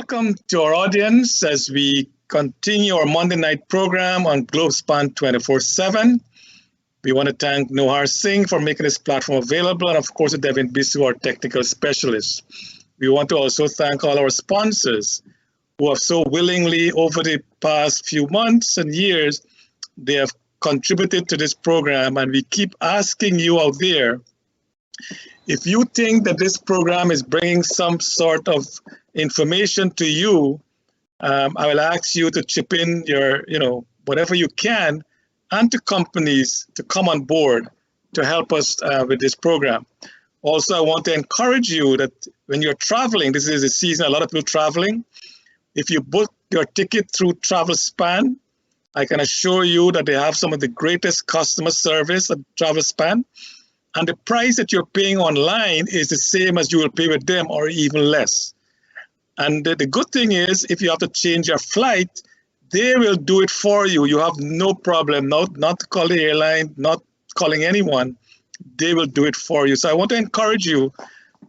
welcome to our audience as we continue our Monday night program on Globespan 24x7. We want to thank Nohar Singh for making this platform available, and of course, Devin Bisu, our technical specialist. We want to also thank all our sponsors who have so willingly, over the past few months and years, they have contributed to this program, and we keep asking you out there, if you think that this program is bringing some sort of information to you, I will ask you to chip in your, whatever you can, and to companies to come on board to help us with this program. Also, I want to encourage you that when you're traveling, this is a season, a lot of people traveling. If you book your ticket through Globespan, I can assure you that they have some of the greatest customer service at Globespan. And the price that you're paying online is the same as you will pay with them, or even less. And the good thing is, if you have to change your flight, they will do it for you. You have no problem, not to call the airline, not calling anyone. They will do it for you. So I want to encourage you,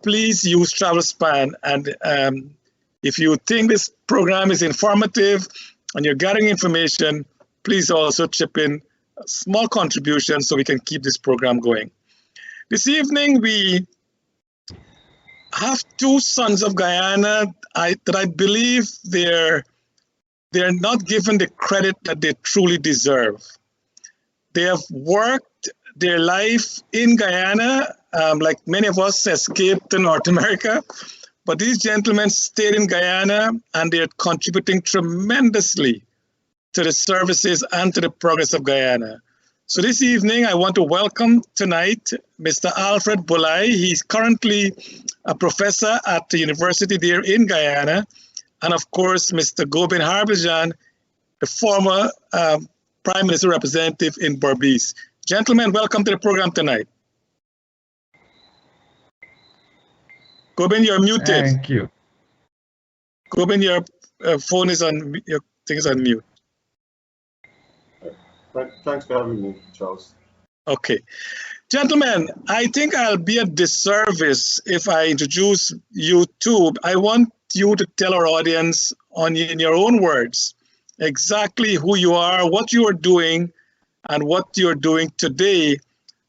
please use Globespan. And if you think this program is informative and you're getting information, please also chip in a small contribution so we can keep this program going. This evening, we have two sons of Guyana that I believe they're not given the credit that they truly deserve. They have worked their life in Guyana, like many of us escaped to North America, but these gentlemen stayed in Guyana and they're contributing tremendously to the services and to the progress of Guyana. So this evening, I want to welcome tonight Mr. Alfred Buhlai. He's currently a professor at the university there in Guyana. And of course, Mr. Gobin Harbhajan, the former Prime Minister representative in Berbice. Gentlemen, welcome to the program tonight. Gobin, you're muted. Thank you. Gobin, your phone is on, your thing is on mute. Thanks for having me, Charles. Okay. Gentlemen, I think I'll be a disservice if I introduce you two. I want you to tell our audience in your own words exactly who you are, what you are doing, and what you're doing today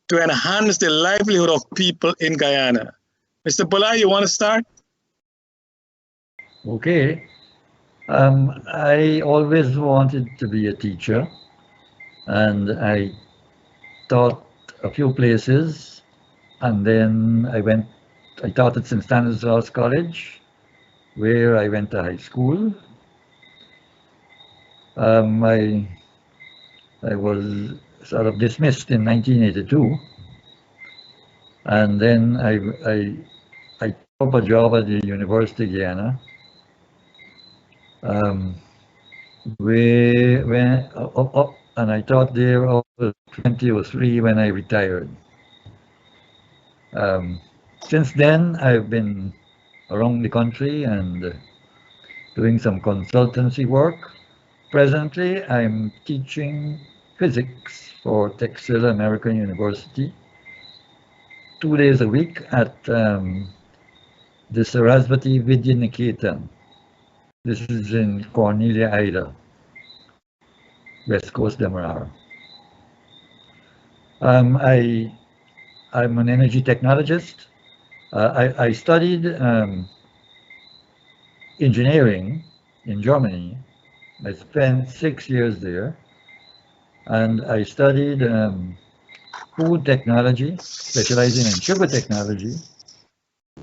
to enhance the livelihood of people in Guyana. Mr. Buhlai, you want to start? Okay. I always wanted to be a teacher, and I taught a few places, and then I taught at St. Stanislaus College, where I went to high school. I was sort of dismissed in 1982, and then I took up a job at the University of Guyana, and I taught there up to 2003 when I retired. Since then, I've been around the country and doing some consultancy work. Presently, I'm teaching physics for Texas American University 2 days a week at the Sarasvati Vidya Niketan. This is in Cornelia, Ida, West Coast Demerara. I'm an energy technologist. I studied engineering in Germany. I spent 6 years there, and I studied food technology, specializing in sugar technology,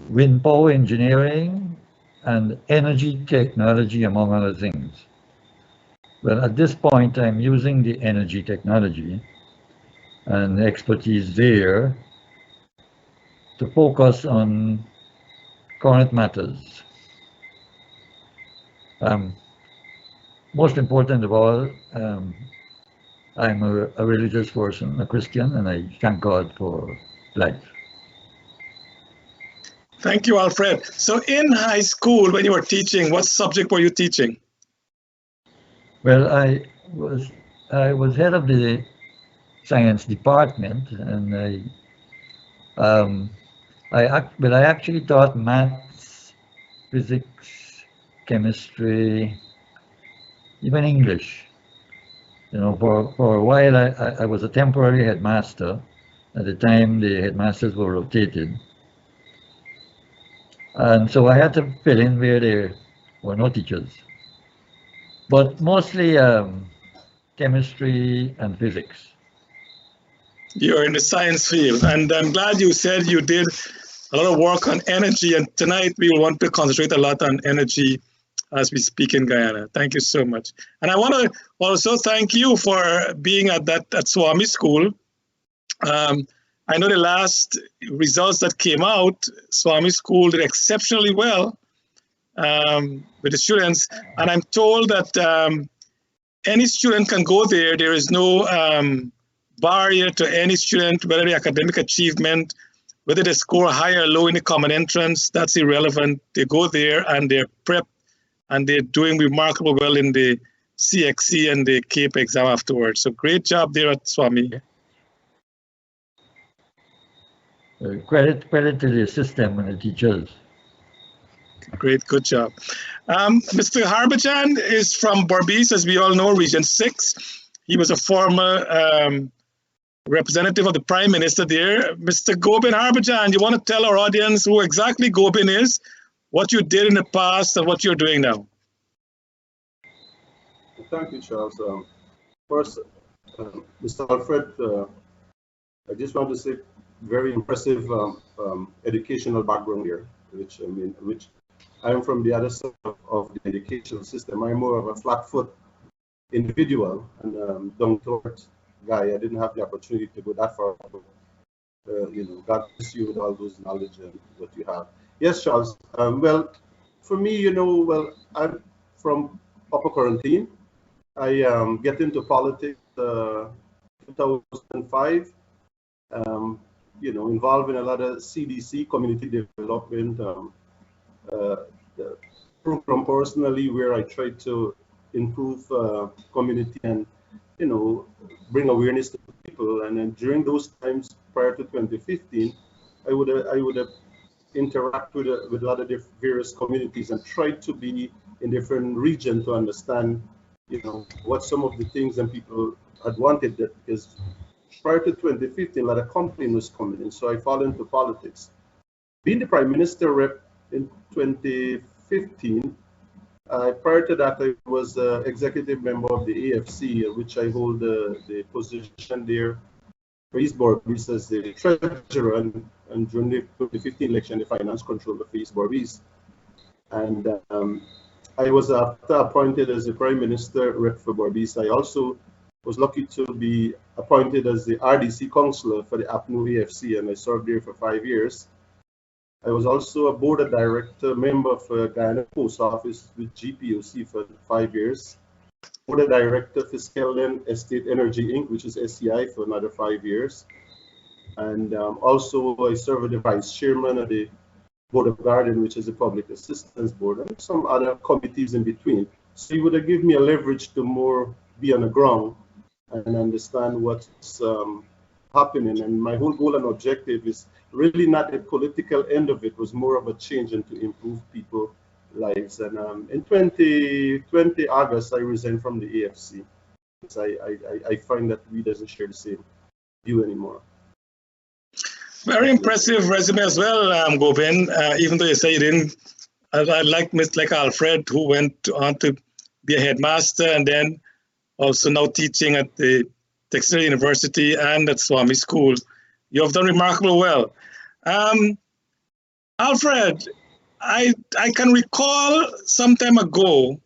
wind power engineering, and energy technology, among other things. Well, at this point, I'm using the energy technology and expertise there to focus on current matters. Most important of all, I'm a religious person, a Christian, and I thank God for life. Thank you, Alfred. So in high school, when you were teaching, what subject were you teaching? Well, I was head of the science department, and I actually taught maths, physics, chemistry, even English. You know, for a while I was a temporary headmaster. At the time, the headmasters were rotated. And so I had to fill in where there were no teachers. But mostly chemistry and physics. You're in the science field, and I'm glad you said you did a lot of work on energy, and tonight we will want to concentrate a lot on energy as we speak in Guyana. Thank you so much. And I want to also thank you for being at Swami School. I know the last results that came out, Swami School did exceptionally well with the students, and I'm told that any student can go there. There is no barrier to any student, whether the academic achievement, whether they score high or low in the common entrance, that's irrelevant. They go there and they're prepped and they're doing remarkable well in the CXC and the CAPE exam afterwards. So great job there at Swami. Credit to the system and the teachers. Great, good job. Mr. Harbhajan is from Berbice, as we all know, Region 6. He was a former representative of the Prime Minister there. Mr. Gobin Harbhajan, you want to tell our audience who exactly Gobin is, what you did in the past and what you're doing now? Thank you, Charles. First, Mr. Alfred, I just want to say very impressive educational background here, which I am from the other side of the educational system. I'm more of a flat-foot individual and down-to-earth guy. I didn't have the opportunity to go that far, but God bless you with all those knowledge and what you have. Yes, Charles. Well, for me, I'm from Upper Quarantine. I get into politics 2005. Involved in a lot of CDC, community development program personally, where I try to improve community and bring awareness to people. And then during those times prior to 2015, I would have interact with a lot of various communities and try to be in different regions to understand what some of the things and people had wanted, that because prior to 2015 a lot of complaining was coming in, so I fall into politics. Being the Prime Minister rep in 2015, prior to that I was executive member of the AFC, which I hold the position there for East Berbice as the treasurer, and during the 2015 election the finance controller for East Berbice. And I was after appointed as the Prime Minister rep for Berbice. I also was lucky to be appointed as the RDC councillor for the APNU AFC, and I served there for 5 years. I was also a board of director member for Guyana Post Office with GPOC for 5 years. Board of director for Skelden Estate Energy Inc., which is SCI, for another 5 years. And also I served as the vice chairman of the Board of Garden, which is a public assistance board, and some other committees in between. So it would have given me a leverage to more be on the ground and understand what's happening. And my whole goal and objective is really not the political end of it, was more of a change and to improve people's lives. And in 2020 August, I resigned from the AFC because I find that we doesn't share the same view anymore. Very impressive resume as well, Gobin. Even though you say you didn't, I like Alfred, who went on to be a headmaster and then also now teaching at the Textile University and at Swami School. You have done remarkably well. Alfred, I can recall some time ago,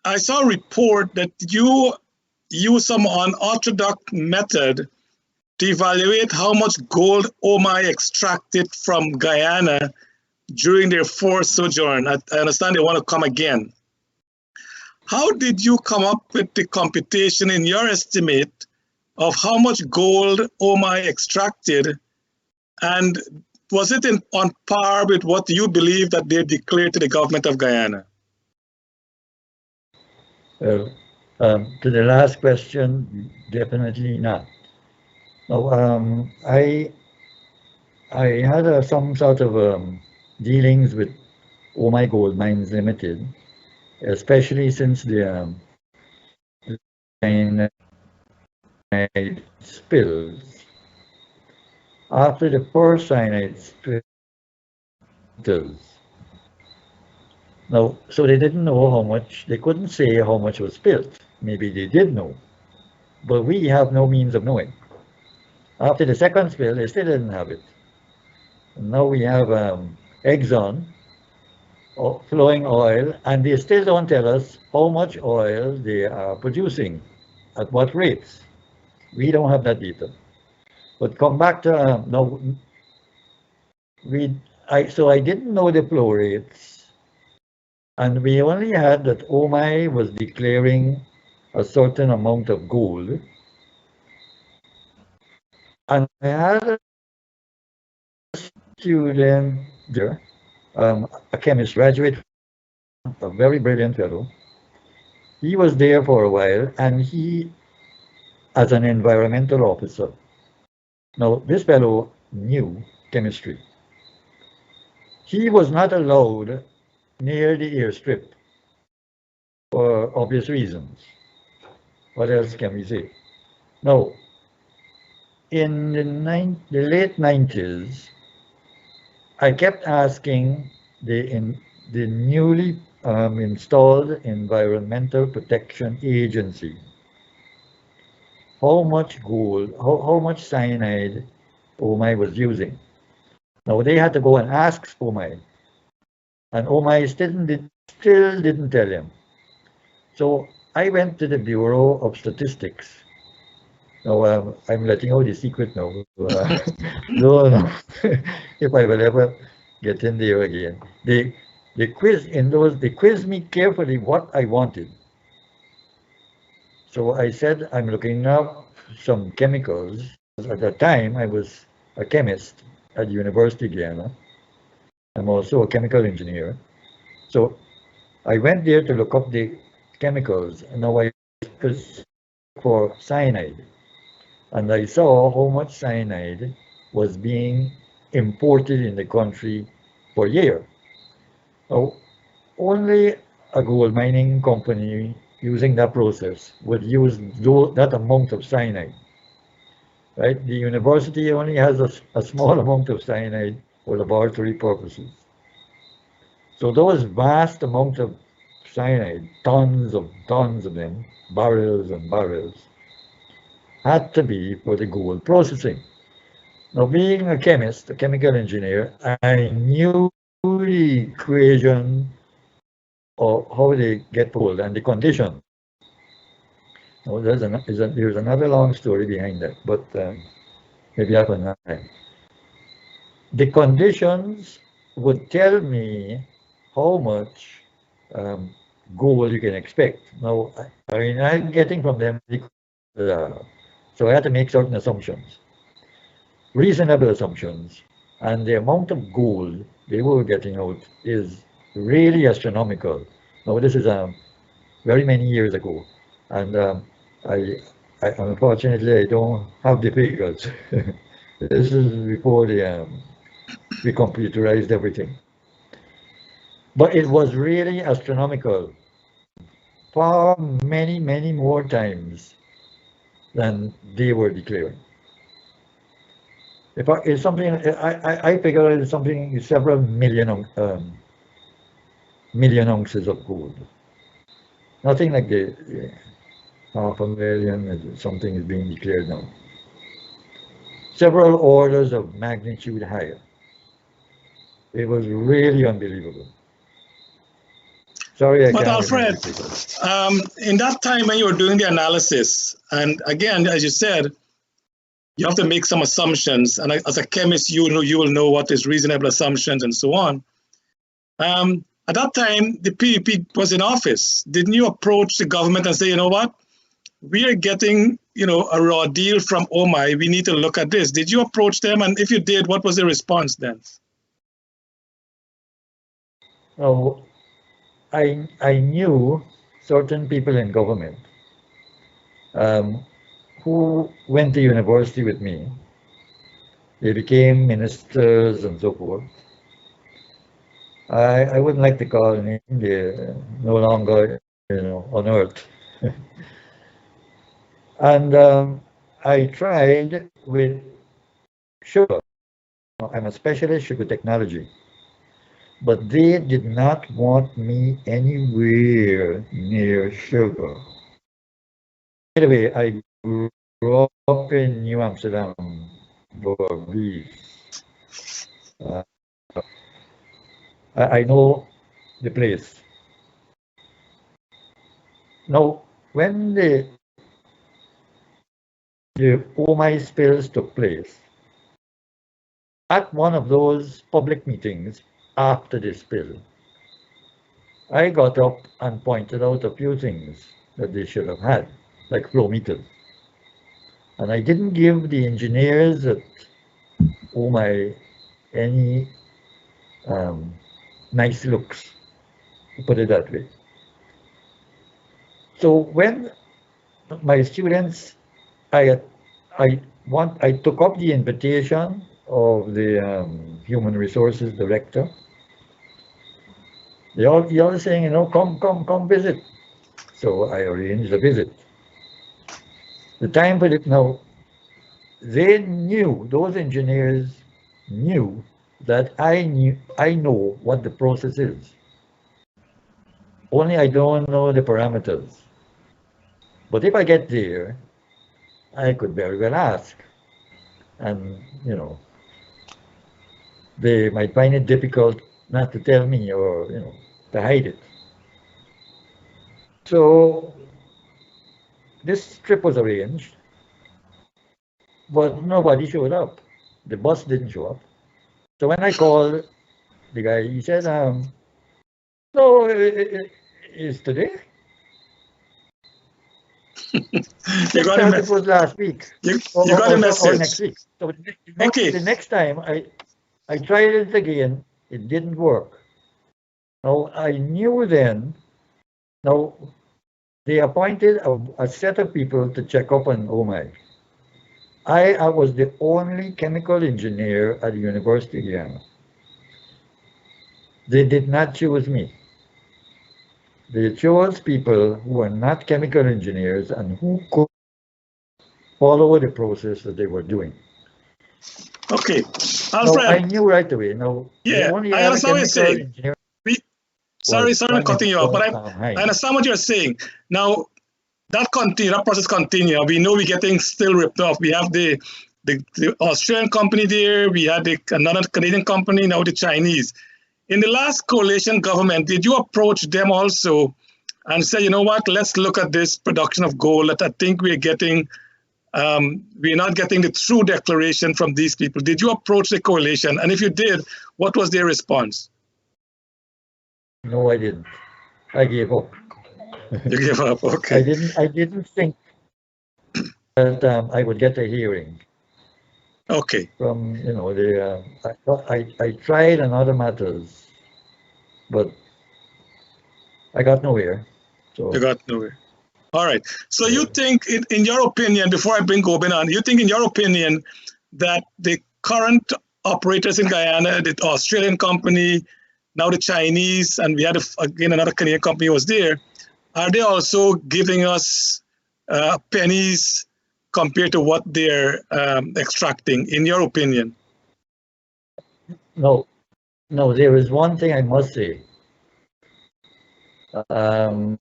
I saw a report that you used some unorthodox method to evaluate how much gold Omai extracted from Guyana during their forced sojourn. I understand they want to come again. How did you come up with the computation in your estimate of how much gold Omai extracted, and was it on par with what you believe that they declared to the government of Guyana? Well, to the last question, definitely not. No, I had some sort of dealings with Oh My Gold Mines Limited, especially since the cyanide spills. After the first cyanide spills, now, so they didn't know how much, they couldn't say how much was spilled. Maybe they did know, but we have no means of knowing. After the second spill, they still didn't have it. And now we have Exxon flowing oil, and they still don't tell us how much oil they are producing, at what rates. We don't have that data. But come back to no, so I didn't know the flow rates, and we only had that OMI was declaring a certain amount of gold, and I had a student there, a chemist graduate, a very brilliant fellow. He was there for a while, and he, as an environmental officer, now this fellow knew chemistry. He was not allowed near the airstrip for obvious reasons. What else can we say? Now, in the late 90s, I kept asking the newly installed Environmental Protection Agency how much gold, how much cyanide OMI was using. Now, they had to go and ask OMI, and OMI still didn't tell him. So I went to the Bureau of Statistics. Now, I'm letting out the secret now. No. If I will ever get in there again. They quizzed me carefully what I wanted. So I said, I'm looking up some chemicals. At that time, I was a chemist at University of Guyana. I'm also a chemical engineer. So I went there to look up the chemicals. And now I was for cyanide. And I saw how much cyanide was being imported in the country per year. Now, only a gold mining company using that process would use that amount of cyanide. Right? The university only has a small amount of cyanide for laboratory purposes. So those vast amounts of cyanide, tons of them, barrels and barrels, had to be for the gold processing. Now, being a chemist, a chemical engineer, I knew the equation of how they get gold and the condition. Now, there's another long story behind that, but maybe I have another time. The conditions would tell me how much gold you can expect. Now, I mean, I'm getting from them, so I had to make certain assumptions, reasonable assumptions, and the amount of gold they were getting out is really astronomical. Now, this is very many years ago, and I unfortunately I don't have the figures. This is before we computerized everything. But it was really astronomical, far many more times than they were declaring. It's something I figure it's something several million ounces of gold. Nothing like the 500,000 something is being declared now. Several orders of magnitude higher. It was really unbelievable. Sorry, but Alfred, in that time when you were doing the analysis, and again, as you said, you have to make some assumptions, and as a chemist, you will know what is reasonable assumptions and so on. At that time, the PEP was in office. Didn't you approach the government and say, you know what, we are getting, a raw deal from OMI. We need to look at this. Did you approach them? And if you did, what was the response then? Oh, I knew certain people in government who went to university with me. They became ministers and so forth. I wouldn't like to call India no longer, on Earth. And I tried with sugar. I'm a specialist sugar technology, but they did not want me anywhere near sugar. By the way, I grew up in New Amsterdam, Greece. Uh, I know the place. Now, when the OMI spills took place, at one of those public meetings after the spill, I got up and pointed out a few things that they should have had, like flow meters. And I didn't give the engineers at OMI any um, nice looks, to put it that way. So when my students, I I took up the invitation of the human resources director. They all saying, come visit. So I arranged a visit. The time for it now, those engineers knew that I know what the process is. Only I don't know the parameters. But if I get there, I could very well ask. And, they might find it difficult not to tell me or, to hide it. So this trip was arranged, but nobody showed up. The bus didn't show up. So when I called the guy, he said, no, it's today. You got him. It was last week. You got a message. Or next week. So Okay. The next time I tried it again, it didn't work. Now I knew then. Now they appointed a set of people to check up on OMI. I was the only chemical engineer at the University of Guyana. They did not choose me. They chose people who were not chemical engineers and who could follow the process that they were doing. Okay, Alfred. So I knew right away. Now, yeah, I understand what you're saying. Sorry to cutting you off, but I understand what you're saying. Now, that process continue. We know we're getting still ripped off. We have the Australian company there. We had another Canadian company, now the Chinese. In the last coalition government, did you approach them also and say, you know what, let's look at this production of gold that I think we're getting, we're not getting the true declaration from these people. Did you approach the coalition? And if you did, what was their response? No, I didn't. I gave up. You gave up, okay. I didn't think that I would get a hearing. Okay. From, I tried on other matters, but I got nowhere. So you got nowhere. All right. So you think, in your opinion, before I bring Gobin on, you think in your opinion that the current operators in Guyana, the Australian company, now the Chinese, and we had again another Canadian company was there, are they also giving us pennies compared to what they're extracting, in your opinion? No, there is one thing I must say. I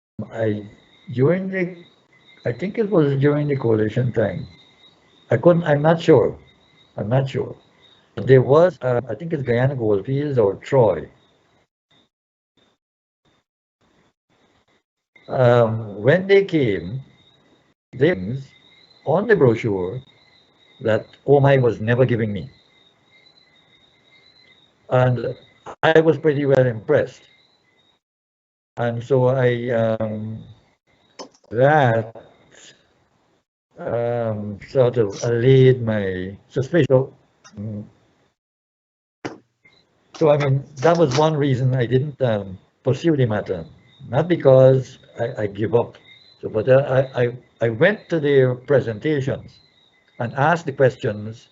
think it was during the coalition time. I'm not sure. There was, I think it's Guyana Goldfields or Troy. When they came, things on the brochure that OMI was never giving me. And I was pretty well impressed. And so that sort of allayed my suspicion. So, I mean, that was one reason I didn't pursue the matter. Not because I give up. So, but I went to their presentations and asked the questions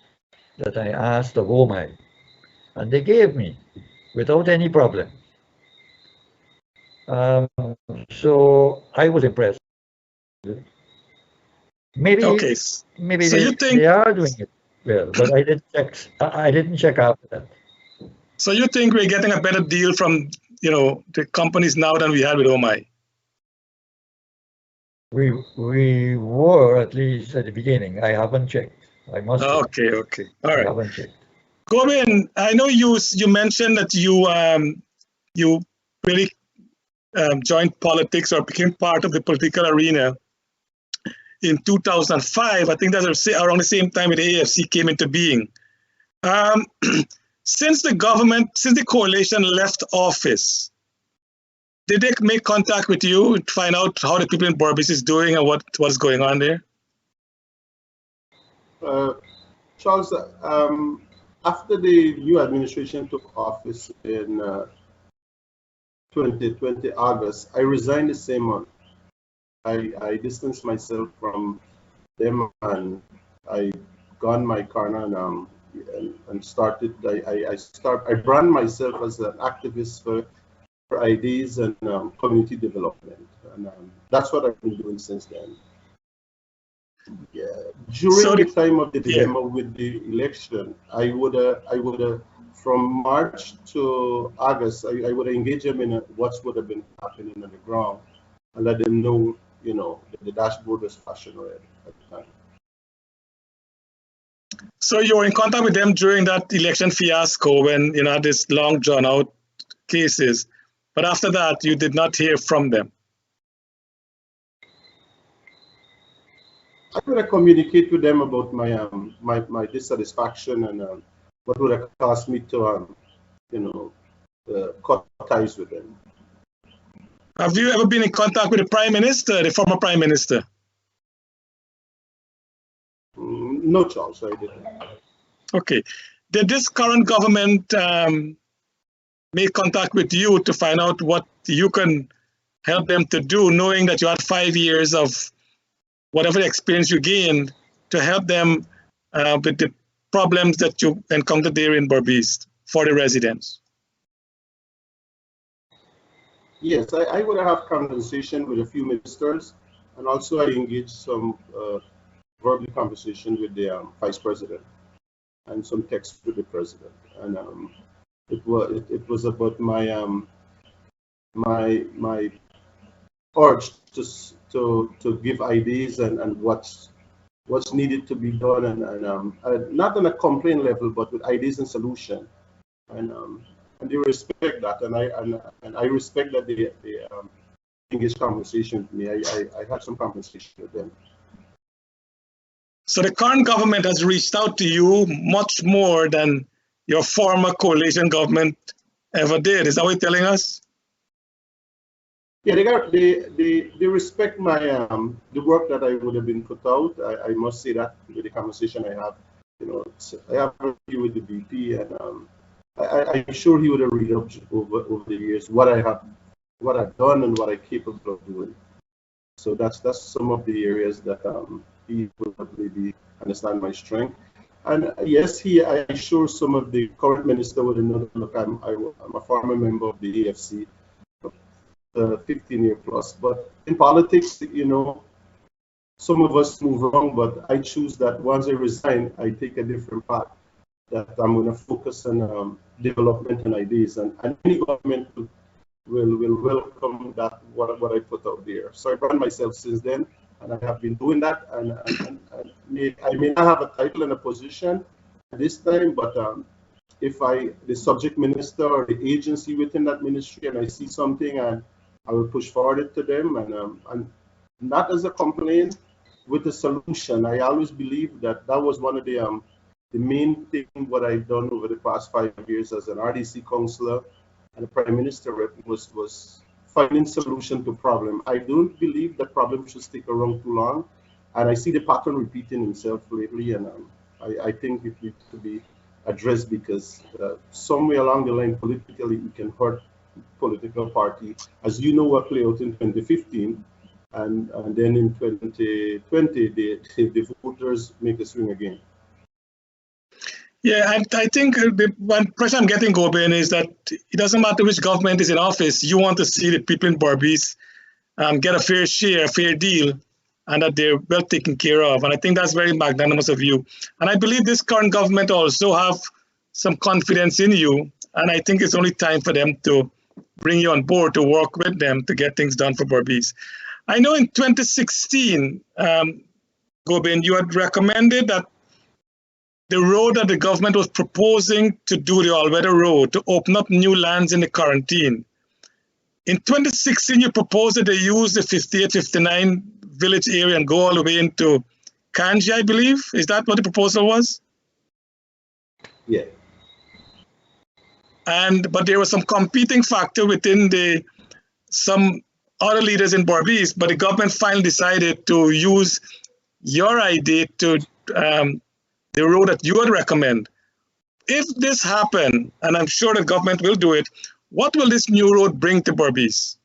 that I asked of OMI. And they gave me without any problem. So I was impressed. Maybe Okay. maybe So you think they are doing it well, but I didn't check. I didn't check after that. so you think we're getting a better deal from the companies now than we had with OMI? We were at least at the beginning. I haven't checked. I must check. Okay. All I right. haven't checked. Gobin, I know you mentioned that you really joined politics or became part of the political arena in 2005. I think that's around the same time the AFC came into being. Since the coalition left office, did they make contact with you to find out how the people in Berbice is doing and what's going on there? Charles, after the new administration took office in 2020 August, I resigned the same month. I distanced myself from them and I got my corner and started. I brand myself as an activist for ideas and community development, and that's what I've been doing since then. Yeah, during the time of the dilemma with the election, I would from March to August, I would engage them in what would have been happening on the ground and let them know, that the dashboard was flashing red at the time. So you were in contact with them during that election fiasco when this long drawn out cases, but after that you did not hear from them. I would communicate with them about my dissatisfaction and what would have caused me to cut ties with them. Have you ever been in contact with the former Prime Minister? No, Charles, I didn't. Okay. Did this current government make contact with you to find out what you can help them to do, knowing that you had 5 years of whatever experience you gained to help them with the problems that you encountered there in Berbice for the residents? Yes, I would have conversation with a few ministers, and also I engaged some verbal conversation with the vice president and some text with the president, and it was about my my urge to give ideas and what's needed to be done, and not on a complaint level, but with ideas and solution, and they respect that, and I respect that they engage conversation with me. I had some conversation with them. So the current government has reached out to you much more than your former coalition government ever did. Is that what you're telling us? Yeah, they respect my the work that I would have been put out. I must say that with the conversation I have, I have a review with the VP, and I'm sure he would have read up over the years what I've done and what I'm capable of doing. So that's some of the areas that he will maybe understand my strength. And yes, I'm sure some of the current minister would know. Look, I'm a former member of the AFC, 15 year plus. But in politics, some of us move wrong. But I choose that once I resign, I take a different path. That I'm going to focus on development and ideas, and any government will welcome that what I put out there. So I brand myself since then, and I have been doing that. And I may not have a title and a position at this time, but if the subject minister or the agency within that ministry, and I see something, and I will push forward it to them, and not as a complaint, with a solution. I always believe that was one of the main thing what I've done over the past 5 years as an RDC councillor and a prime minister rep was finding solution to problem. I don't believe that problem should stick around too long, and I see the pattern repeating itself lately, and I think it needs to be addressed, because somewhere along the line politically it can hurt political party, as you know what played out in 2015, and then in 2020 the voters make a swing again. Yeah, I think the one question I'm getting, Gobin, is that it doesn't matter which government is in office. You want to see the people in Berbice get a fair share, a fair deal, and that they're well taken care of. And I think that's very magnanimous of you. And I believe this current government also have some confidence in you. And I think it's only time for them to bring you on board to work with them to get things done for Berbice. I know in 2016, Gobin, you had recommended that the road that the government was proposing to do, the all-weather road, to open up new lands in the quarantine. In 2016, you proposed that they use the 58, 59 village area and go all the way into Kanji, I believe. Is that what the proposal was? Yeah. But there was some competing factor within some other leaders in Berbice, but the government finally decided to use your idea to the road that you would recommend. If this happened, and I'm sure the government will do it, what will this new road bring to Berbice?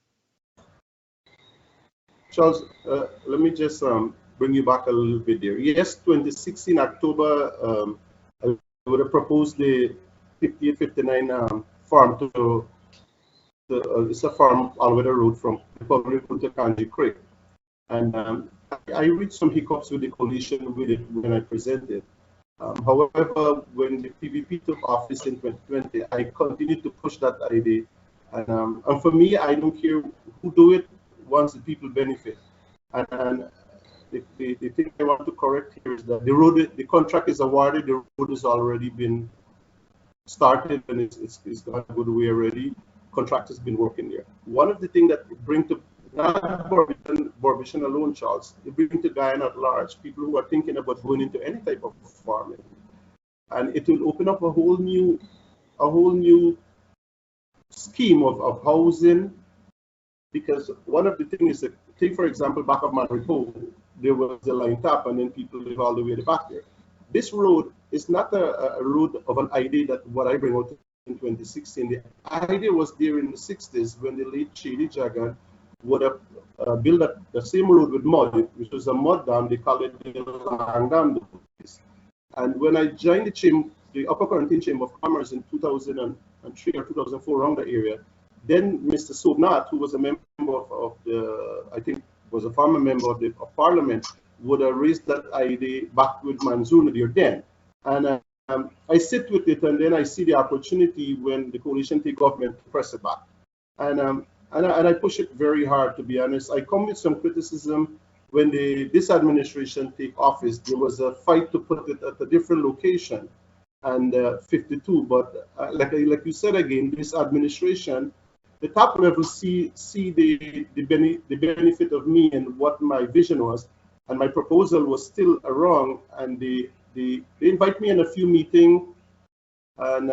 Charles, let me just bring you back a little bit there. Yes, 2016 October, I would have proposed the 5859 farm to it's a farm all-weather road from the public road to Kanji Creek. And I reached some hiccups with the coalition with it when I presented. However, when the PVP took office in 2020, I continued to push that idea. And for me, I don't care who do it once the people benefit. And the thing I want to correct here is that the contract is awarded, the road has already been started, and it's gone a good way already. Contract has been working there. One of the things that bring to not Barbizon alone, Charles, it brings to Guyana at large people who are thinking about going into any type of farming, and it will open up a whole new scheme of housing. Because one of the things is that, take for example, back of Maripo, there was a line tap, and then people live all the way back there. This road is not a road of an idea that what I bring out in 2016. The idea was there in the 60s when the late Shady Jagan would have built the same road with mud, which was a mud dam. They call it the Lang Dam. And when I joined the Upper Quarantine Chamber of Commerce in 2003 or 2004, around the area, then Mr. Sobnat, who was a member of the, I think was a former member of Parliament, would have raised that idea back with Manzuna there then. And I sit with it, and then I see the opportunity when the coalition take government to press it back. And I push it very hard, to be honest. I come with some criticism when this administration take office. There was a fight to put it at a different location, and 52. But like you said again, this administration, the top level see the benefit of me and what my vision was, and my proposal was still wrong. And they invite me in a few meetings, and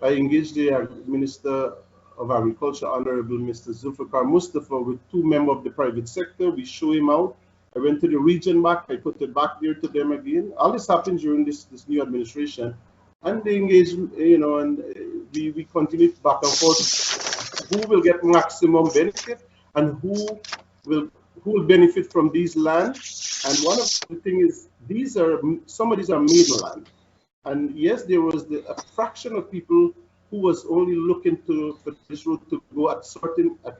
I engaged the Minister of Agriculture, Honorable Mr. Zulfikar Mustafa, with two members of the private sector. We show him out. I went to the region back. I put it back there to them again. All this happened during this new administration, and they engaged, and we continued back and forth. Who will get maximum benefit, and who will benefit from these lands? And one of the things is some of these are maiden land, and yes, there was a fraction of people who was only looking for this road to go at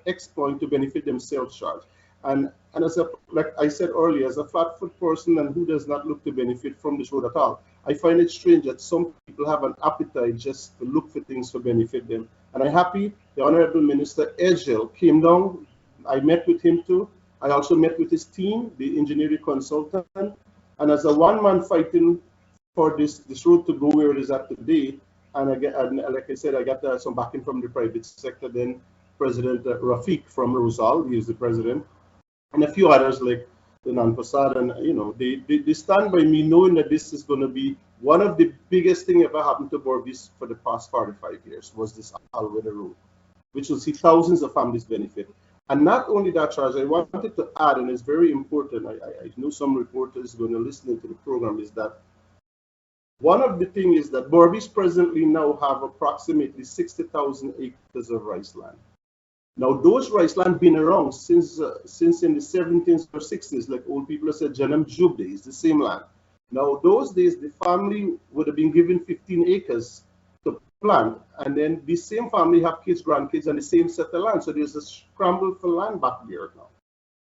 X point to benefit themselves, Charles. And like I said earlier, as a flat-foot person and who does not look to benefit from this road at all, I find it strange that some people have an appetite just to look for things to benefit them. And I'm happy the Honorable Minister Egel came down. I met with him too. I also met with his team, the engineering consultant. And as a one-man fighting for this road to go where it is at today, and like I said, I got some backing from the private sector. Then President Rafiq from Rosal, he is the president, and a few others like the Nanpasad, and they stand by me, knowing that this is going to be one of the biggest thing ever happened to Berbice for the past 45 years. Was this all-weather road, which will see thousands of families benefit. And not only that, Charles, I wanted to add, and it's very important. I know some reporters going to listen to the program, is that one of the things is that Berbice presently now have approximately 60,000 acres of rice land. Now, those rice land been around since in the 17th or 60s, like old people have said, Janam Jubde is the same land. Now, those days, the family would have been given 15 acres to plant, and then the same family have kids, grandkids, and the same set of land. So there's a scramble for land back there now.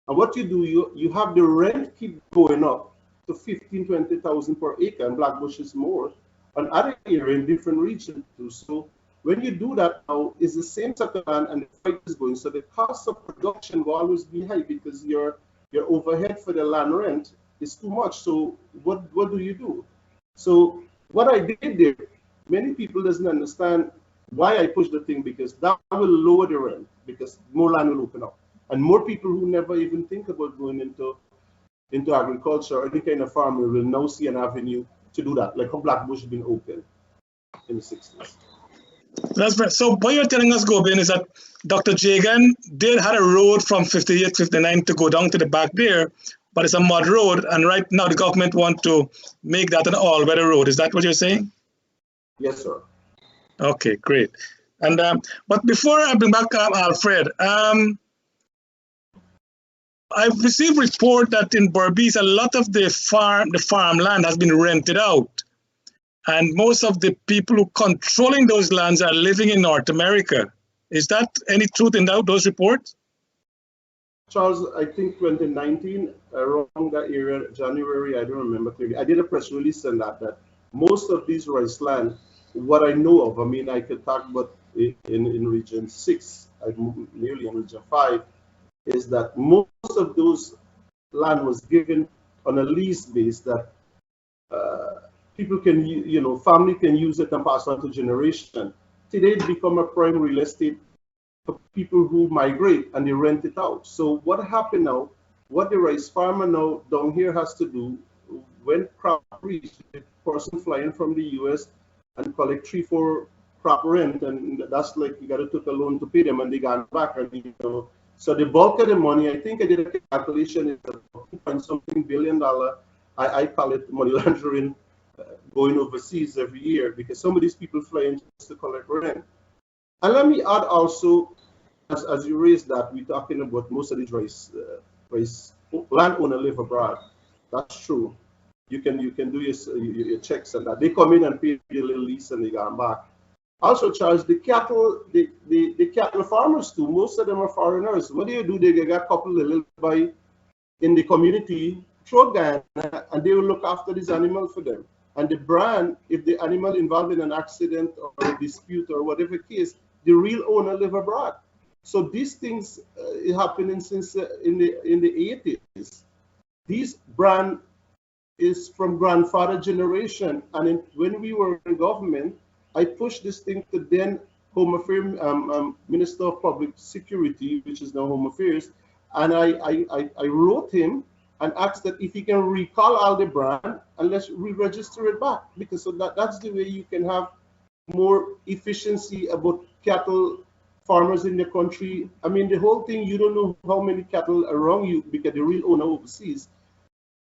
And what you do, you have the rent keep going up to 15, 20,000 per acre, and Blackbush is more, and other area in different regions too. So when you do that now, it's the same set of land, and the price is going. So the cost of production will always be high because your overhead for the land rent is too much. So what do you do? So what I did there, many people doesn't understand why I pushed the thing, because that will lower the rent because more land will open up. And more people who never even think about going into agriculture or any kind of farming will now see an avenue to do that, like how Blackbush has been open in the 60s. That's right. So what you're telling us, Gobin, is that Dr. Jagan did have a road from 58, 59 to go down to the back there, but it's a mud road, and right now the government want to make that an all-weather road. Is that what you're saying? Yes, sir. Okay, great. And but before I bring back Alfred, I've received report that in Berbice, a lot of the farmland has been rented out, and most of the people who controlling those lands are living in North America. Is that any truth in those reports? Charles, I think 2019, around that area, January, I don't remember clearly, I did a press release on that most of these rice land, what I know of, I mean, I could talk about in region 6, I'm nearly in region 5, is that most of those land was given on a lease base that people can, family can use it and pass on to generation. Today it become a prime real estate for people who migrate and they rent it out. So what happened now, what the rice farmer now down here has to do, when crop reach, the person flying from the US and collect 3-4 crop rent, and that's like you got to take a loan to pay them, and they got back, and so the bulk of the money, I think I did a calculation, is $2.something billion. I call it money laundering, going overseas every year, because some of these people fly in just to collect rent. And let me add also, as you raised that, we're talking about most of these rice landowner live abroad. That's true. You can do your checks and that. They come in and pay a little lease and they go back. Also, Charles, the cattle farmers too, most of them are foreigners. What do? They get a couple of little by in the community, throw Guyana, and they will look after these animals for them. And the brand, if the animal involved in an accident or a dispute or whatever case, the real owner live abroad. So these things happening since in the 80s. These brand is from grandfather generation, and when we were in government, I pushed this thing to then Home Affairs, Minister of Public Security, which is now Home Affairs, and I wrote him and asked that if he can recall all the brand and let's re-register it back, because so that's the way you can have more efficiency about cattle farmers in the country. I mean, the whole thing, you don't know how many cattle around you because the real owner overseas.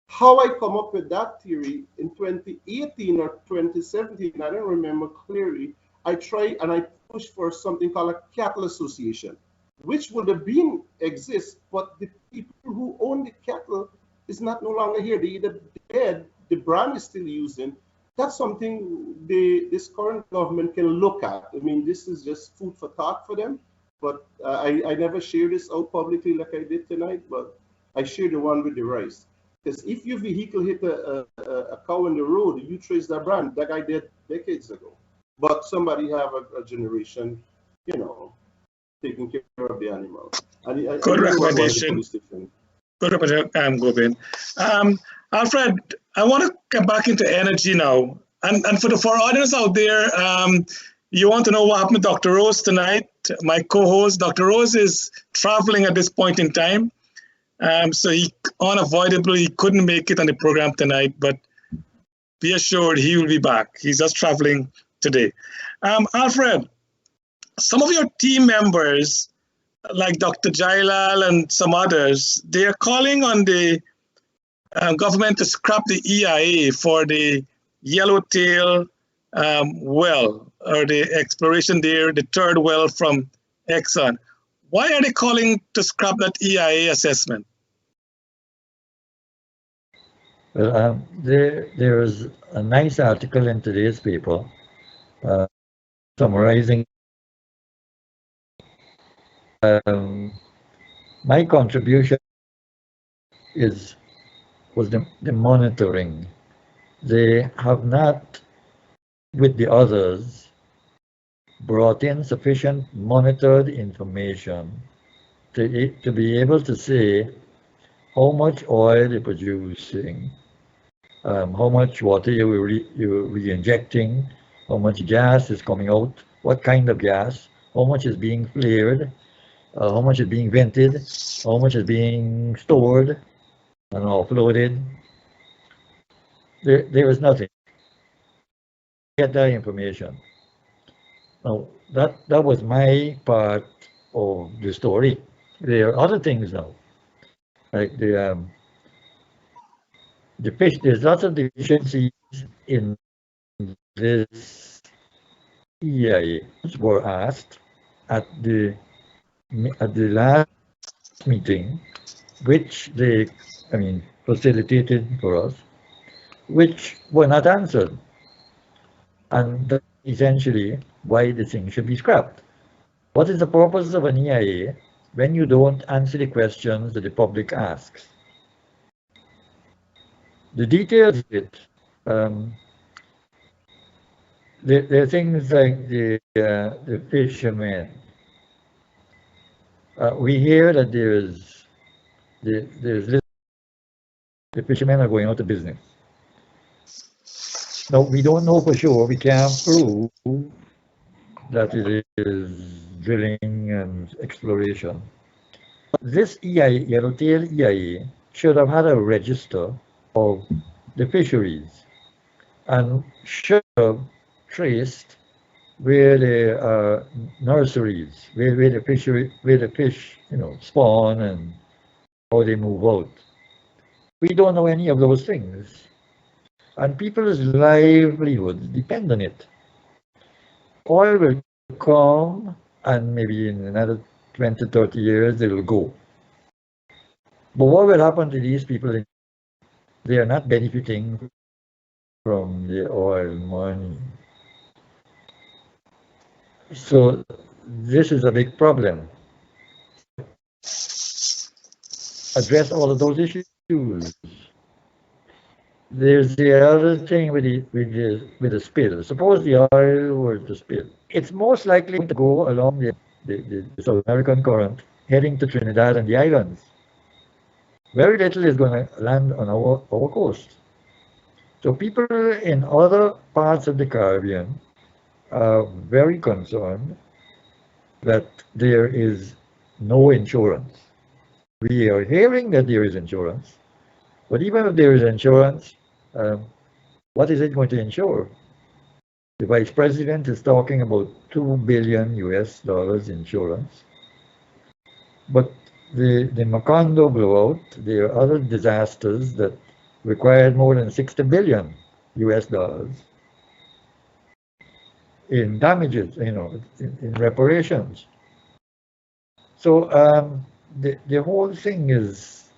How I come up with that theory in 2018 or 2017, I don't remember clearly, I tried and I pushed for something called a cattle association, which would have been exist, but the people who own the cattle is not no longer here. They either dead, the brand is still using. That's something this current government can look at. I mean, this is just food for thought for them, but I never share this out publicly like I did tonight, but I share the one with the rice. Because if your vehicle hit a cow in the road, you trace that brand. That guy did decades ago. But somebody have a generation, taking care of the animal. And good recommendation. Good recommendation, Gobin. Alfred, I want to come back into energy now. And for our audience out there, you want to know what happened to Dr. Rose tonight. My co-host, Dr. Rose, is traveling at this point in time. So he unavoidably couldn't make it on the program tonight, but be assured he will be back. He's just traveling today. Alfred, some of your team members, like Dr. Jailal and some others, they are calling on the government to scrap the EIA for the Yellowtail well, or the exploration there, the third well from Exxon. Why are they calling to scrap that EIA assessment? Well, there is a nice article in today's paper uh, summarizing um, my contribution is was the monitoring. They have not, with the others, brought in sufficient monitored information to be able to say how much oil they're producing, how much water you're re-injecting, how much gas is coming out, what kind of gas, how much is being flared, how much is being vented, how much is being stored and offloaded. There is nothing. Get that information. Now that was my part of the story. There are other things now, like the fish. There's lots of deficiencies in this EIA, which were asked at the last meeting, which they, facilitated for us, which were not answered, and that's essentially why the thing should be scrapped. What is the purpose of an EIA when you don't answer the questions that the public asks? The details of it, there are things like the fishermen. We hear that there's the fishermen are going out of business. Now, we don't know for sure. We can't prove that it is drilling and exploration. This EIA, Yellowtail EIA, should have had a register of the fisheries and should have traced where the nurseries, where the fish, spawn and how they move out. We don't know any of those things, and people's livelihoods depend on it. Oil will come, and maybe in another 20, 30 years, it will go. But what will happen to these people? They are not benefiting from the oil money. So this is a big problem. Address all of those issues. There's the other thing with the spill. Suppose the oil were to spill. It's most likely to go along the South American current, heading to Trinidad and the islands. Very little is going to land on our coast. So people in other parts of the Caribbean are very concerned that there is no insurance. We are hearing that there is insurance, but even if there is insurance, what is it going to insure? The vice president is talking about $2 billion insurance, but the Macondo blowout, there are other disasters that required more than $60 billion in damages, in reparations. So the whole thing is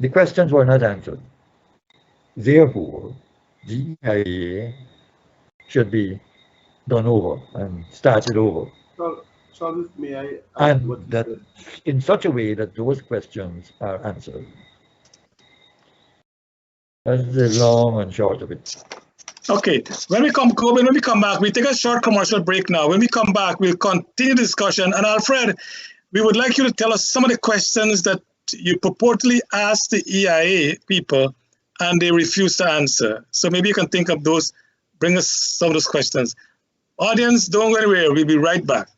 the questions were not answered. Therefore, the EIA should be done over and started over. Charles, may I add and that in such a way that those questions are answered. That's the long and short of it. Okay, when we come back, we take a short commercial break now. When we come back, we'll continue the discussion. And Alfred, we would like you to tell us some of the questions that you purportedly asked the EIA people and they refused to answer. So maybe you can think of those, bring us some of those questions. Audience, don't go anywhere. We'll be right back.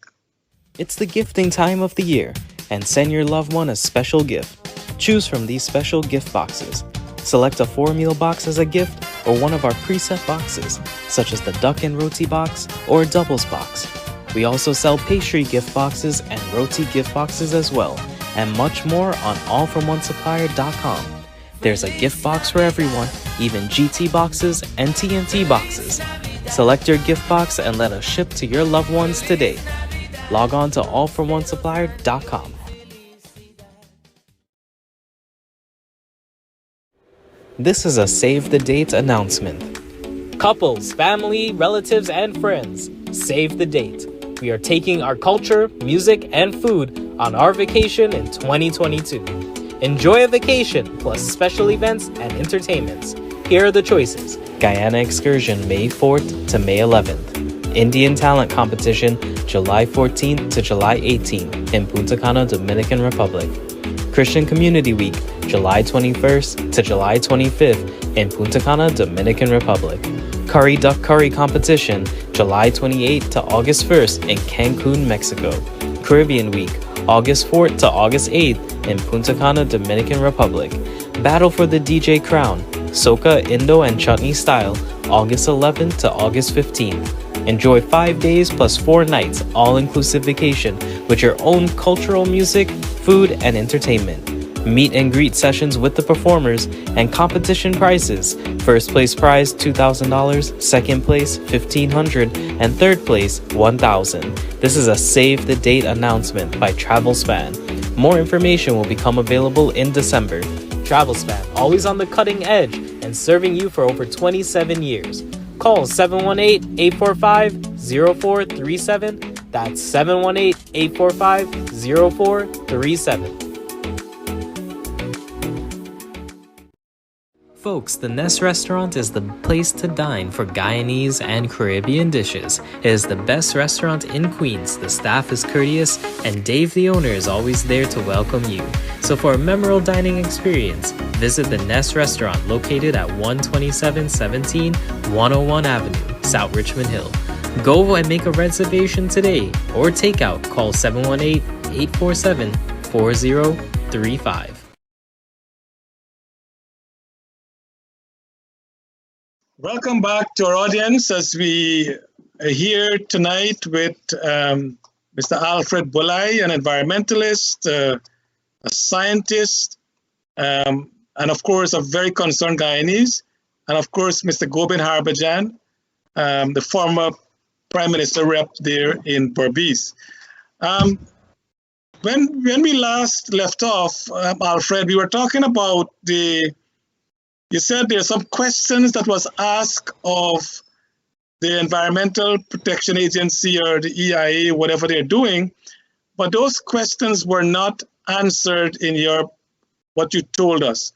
It's the gifting time of the year, and send your loved one a special gift. Choose from these special gift boxes. Select a 4-meal box as a gift or one of our preset boxes, such as the duck and roti box or a doubles box. We also sell pastry gift boxes and roti gift boxes as well, and much more on allfromonesupplier.com. There's a gift box for everyone, even GT boxes and TNT boxes. Select your gift box and let us ship to your loved ones today. Log on to allfromonesupplier.com. This is a save the date announcement. Couples, family, relatives, and friends, save the date. We are taking our culture, music, and food on our vacation in 2022. Enjoy a vacation plus special events and entertainments. Here are the choices. Guyana excursion May 4th to May 11th. Indian talent competition July 14th to July 18th in Punta Cana, Dominican Republic. Christian Community Week July 21st to July 25th in Punta Cana, Dominican Republic. Curry Duck Curry competition July 28th to August 1st in Cancun, Mexico. Caribbean Week August 4th to August 8th in Punta Cana, Dominican Republic. Battle for the DJ Crown, Soca, Indo, and Chutney style, August 11th to August 15th. Enjoy 5 days plus 4 nights all-inclusive vacation with your own cultural music, food, and entertainment. Meet and greet sessions with the performers and competition prizes. First place prize $2,000, second place $1,500, and third place $1,000. This is a save the date announcement by TravelSpan. More information will become available in December. TravelSpan, always on the cutting edge and serving you for over 27 years. Call 718-845-0437. That's 718-845-0437. Folks, the Nest Restaurant is the place to dine for Guyanese and Caribbean dishes. It is the best restaurant in Queens. The staff is courteous, and Dave, the owner, is always there to welcome you. So for a memorable dining experience, visit the Nest Restaurant located at 12717 101 Avenue, South Richmond Hill. Go and make a reservation today, or takeout. Call 718-847-4035. Welcome back to our audience as we are here tonight with Mr. Alfred Buhlai, an environmentalist, a scientist, and of course a very concerned Guyanese, and of course Mr. Gobin Harbhajan, the former Prime Minister rep there in Berbice. When we last left off, Alfred, we were talking about you said there are some questions that was asked of the Environmental Protection Agency or the EIA, whatever they're doing, but those questions were not answered in what you told us.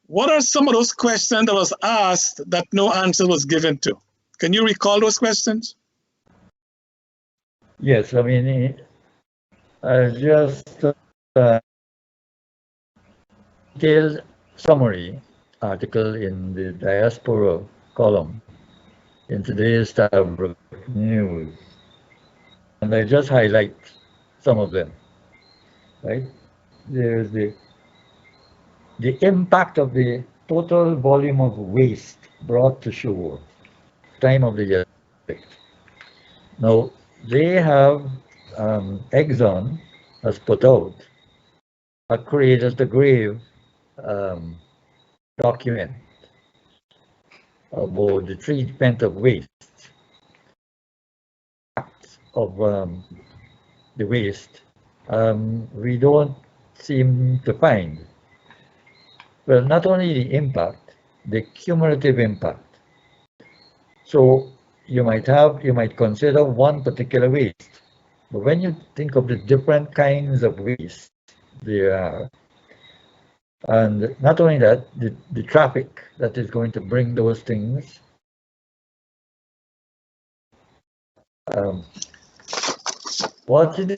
What are some of those questions that was asked that no answer was given to? Can you recall those questions? Yes, I mean, just detailed summary article in the diaspora column in today's Tablet News, and I just highlight some of them. Right, there's the impact of the total volume of waste brought to shore, time of the year. Now they have Exxon has put out a Creators the Grave document about the treatment of waste, of the waste. We don't seem to find, well, not only the impact, the cumulative impact. So you might consider one particular waste, but when you think of the different kinds of waste there are, and not only that, the traffic that is going to bring those things. What is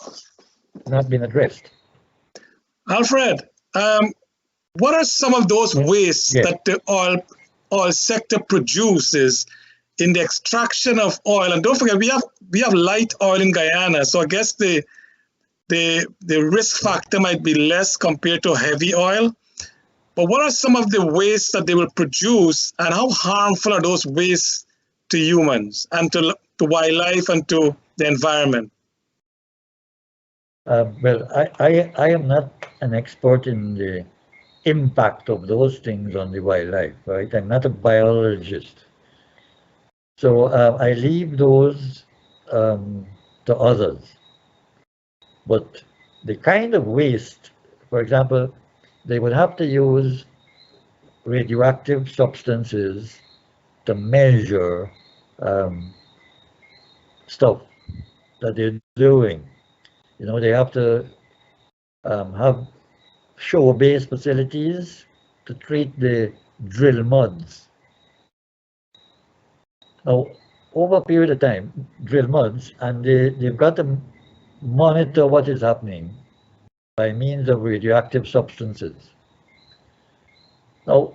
not been addressed? Alfred, what are some of those wastes that the oil sector produces in the extraction of oil? And don't forget, we have light oil in Guyana, so I guess the risk factor might be less compared to heavy oil. But what are some of the wastes that they will produce, and how harmful are those wastes to humans and to wildlife and to the environment? Well, I am not an expert in the impact of those things on the wildlife, right? I'm not a biologist. So I leave those to others. But the kind of waste, for example, they would have to use radioactive substances to measure stuff that they're doing. You know, they have to have shore-based facilities to treat the drill muds. Now, over a period of time, drill muds, and they've got to monitor what is happening by means of radioactive substances. Now,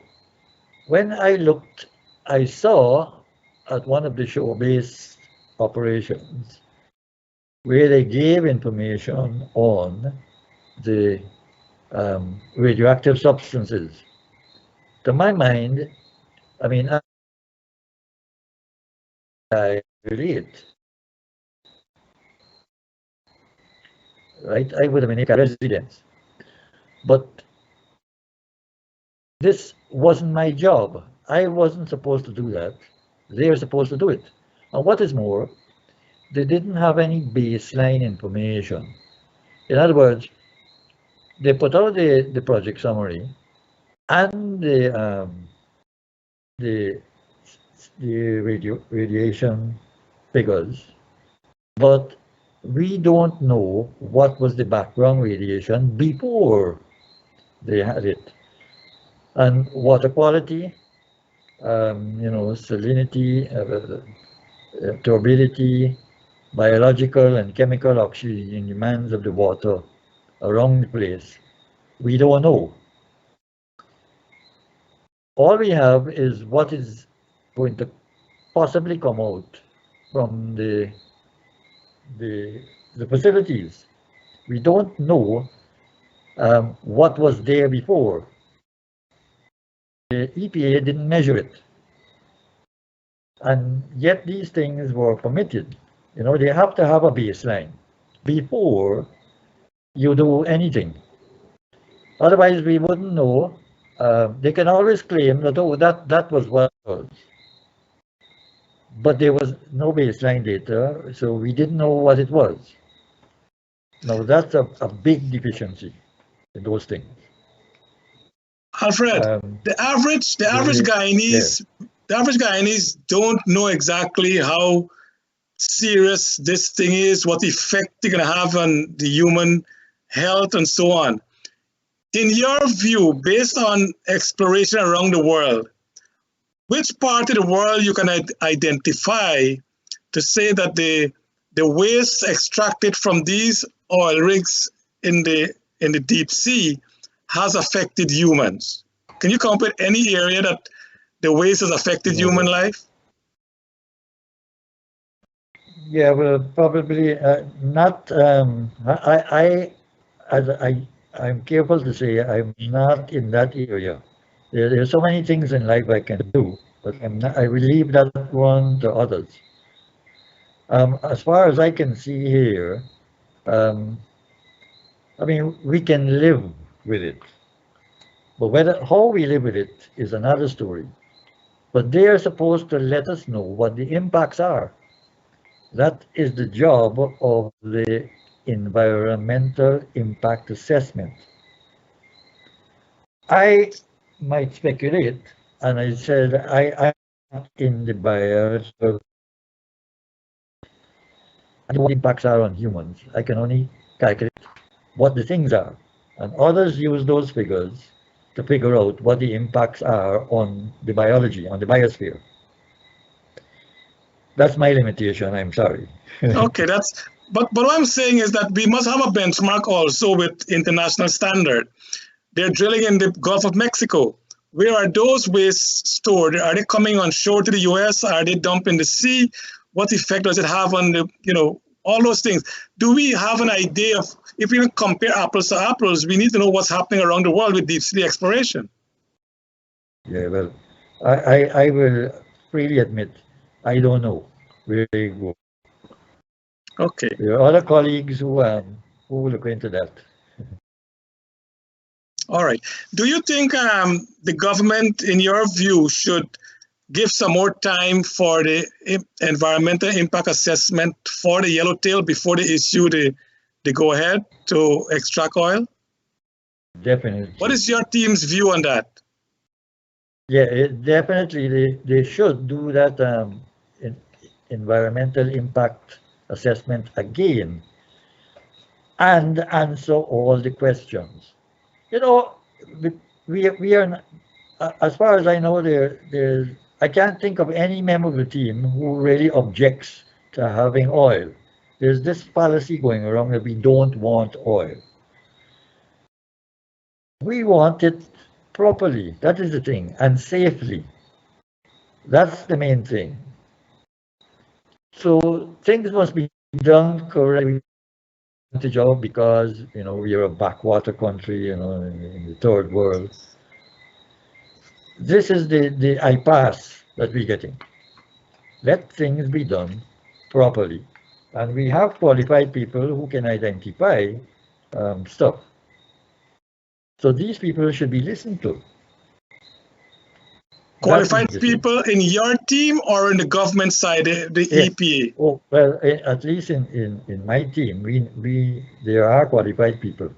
when I looked, I saw at one of the shore-based operations where they gave information on the radioactive substances. To my mind, I mean, I relate, right? I would have been a resident, but this wasn't my job. I wasn't supposed to do that. They were supposed to do it. And what is more, they didn't have any baseline information. In other words, they put out the project summary and the radiation figures, but we don't know what was the background radiation before they had it. And water quality, you know, salinity, turbidity, biological and chemical oxygen demands of the water around the place, we don't know. All we have is what is going to possibly come out from the facilities. We don't know what was there before. The EPA didn't measure it. And yet these things were permitted. You know, they have to have a baseline before you do anything. Otherwise, we wouldn't know. They can always claim that, oh, that was what it was. But there was no baseline data, so we didn't know what it was. Now, that's a big deficiency in those things. Alfred, the average Guyanese, the average Guyanese don't know exactly how serious this thing is, what effect they're going to have on the human health and so on. In your view, based on exploration around the world, which part of the world you can identify to say that the waste extracted from these oil rigs in the deep sea has affected humans? Can you come up with any area that the waste has affected human life? Yeah, well, probably not. I'm careful to say I'm not in that area. There are so many things in life I can do, but I will leave that one to others. As far as I can see here, I mean, we can live with it, but how we live with it is another story. But they are supposed to let us know what the impacts are. That is the job of the environmental impact assessment. I might speculate, and I said I'm not in the biological and what impacts are on humans. I can only calculate what the things are, and others use those figures to figure out what the impacts are on the biology, on the biosphere. That's my limitation, I'm sorry. Okay, but what I'm saying is that we must have a benchmark also with international standard. They're drilling in the Gulf of Mexico. Where are those wastes stored? Are they coming on shore to the US? Are they dumped in the sea? What effect does it have on the, you know, all those things? Do we have an idea of, if we compare apples to apples, we need to know what's happening around the world with deep sea exploration? Yeah, well, I will freely admit, I don't know where they go. Okay. There are other colleagues who will look into that. All right. Do you think the government, in your view, should give some more time for the environmental impact assessment for the yellowtail before they issue the go-ahead to extract oil? Definitely. What is your team's view on that? Yeah, definitely they should do that environmental impact assessment again and answer all the questions. You know, we are, as far as I know, there's, I can't think of any member of the team who really objects to having oil. There's this fallacy going around that we don't want oil. We want it properly. That is the thing, and safely. That's the main thing. So things must be done correctly job because we are a backwater country, in the third world. This is the impasse that we're getting. Let things be done properly, and we have qualified people who can identify stuff. So these people should be listened to. Qualified people in your team or in the government side, the EPA? Oh, well, at least in my team, there are qualified people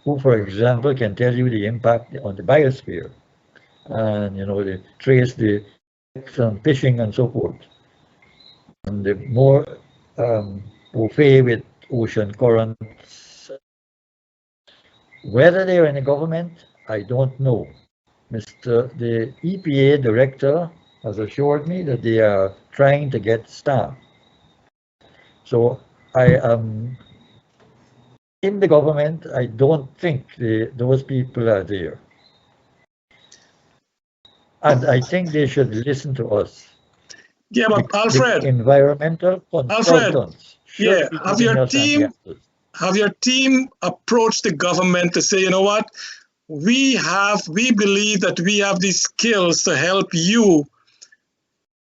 who, for example, can tell you the impact on the biosphere, and they trace the effects on fishing and so forth, and the more au fait with ocean currents. Whether they're in the government, I don't know. The EPA director has assured me that they are trying to get staff. So I am in the government. I don't think those people are there. And I think they should listen to us. Yeah, but Alfred, environmental consultants. Yeah, have your team approached the government to say, you know what, we believe that we have these skills to help you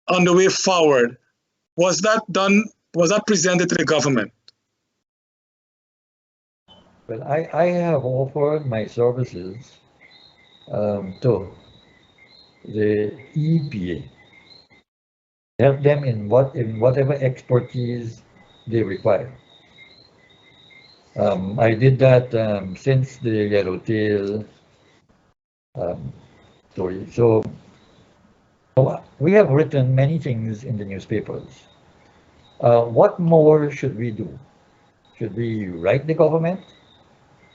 on the way forward. Was that done? Was that presented to the government? Well, I have offered my services to the EPA, help them in whatever expertise they require. I did that since the yellowtail story. So we have written many things in the newspapers. What more should we do? Should we write the government?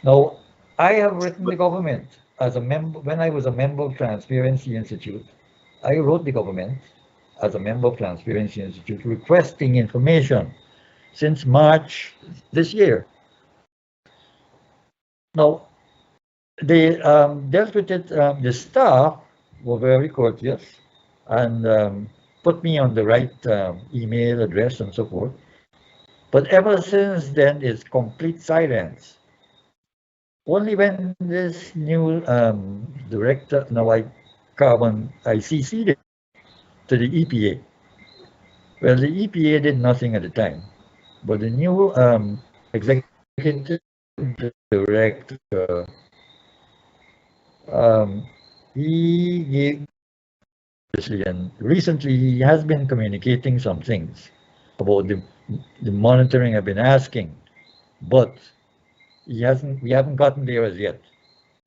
No, I have written the government as a member. When I was a member of Transparency Institute, I wrote the government as a member of Transparency Institute requesting information since March this year. Now, they dealt with it. The staff were very courteous and put me on the right email address and so forth. But ever since then, it's complete silence. Only when this new director, now I CC'd it to the EPA. Well, the EPA did nothing at the time, but the new executive director, he gave, and recently he has been communicating some things about the monitoring I've been asking, but we haven't gotten there as yet.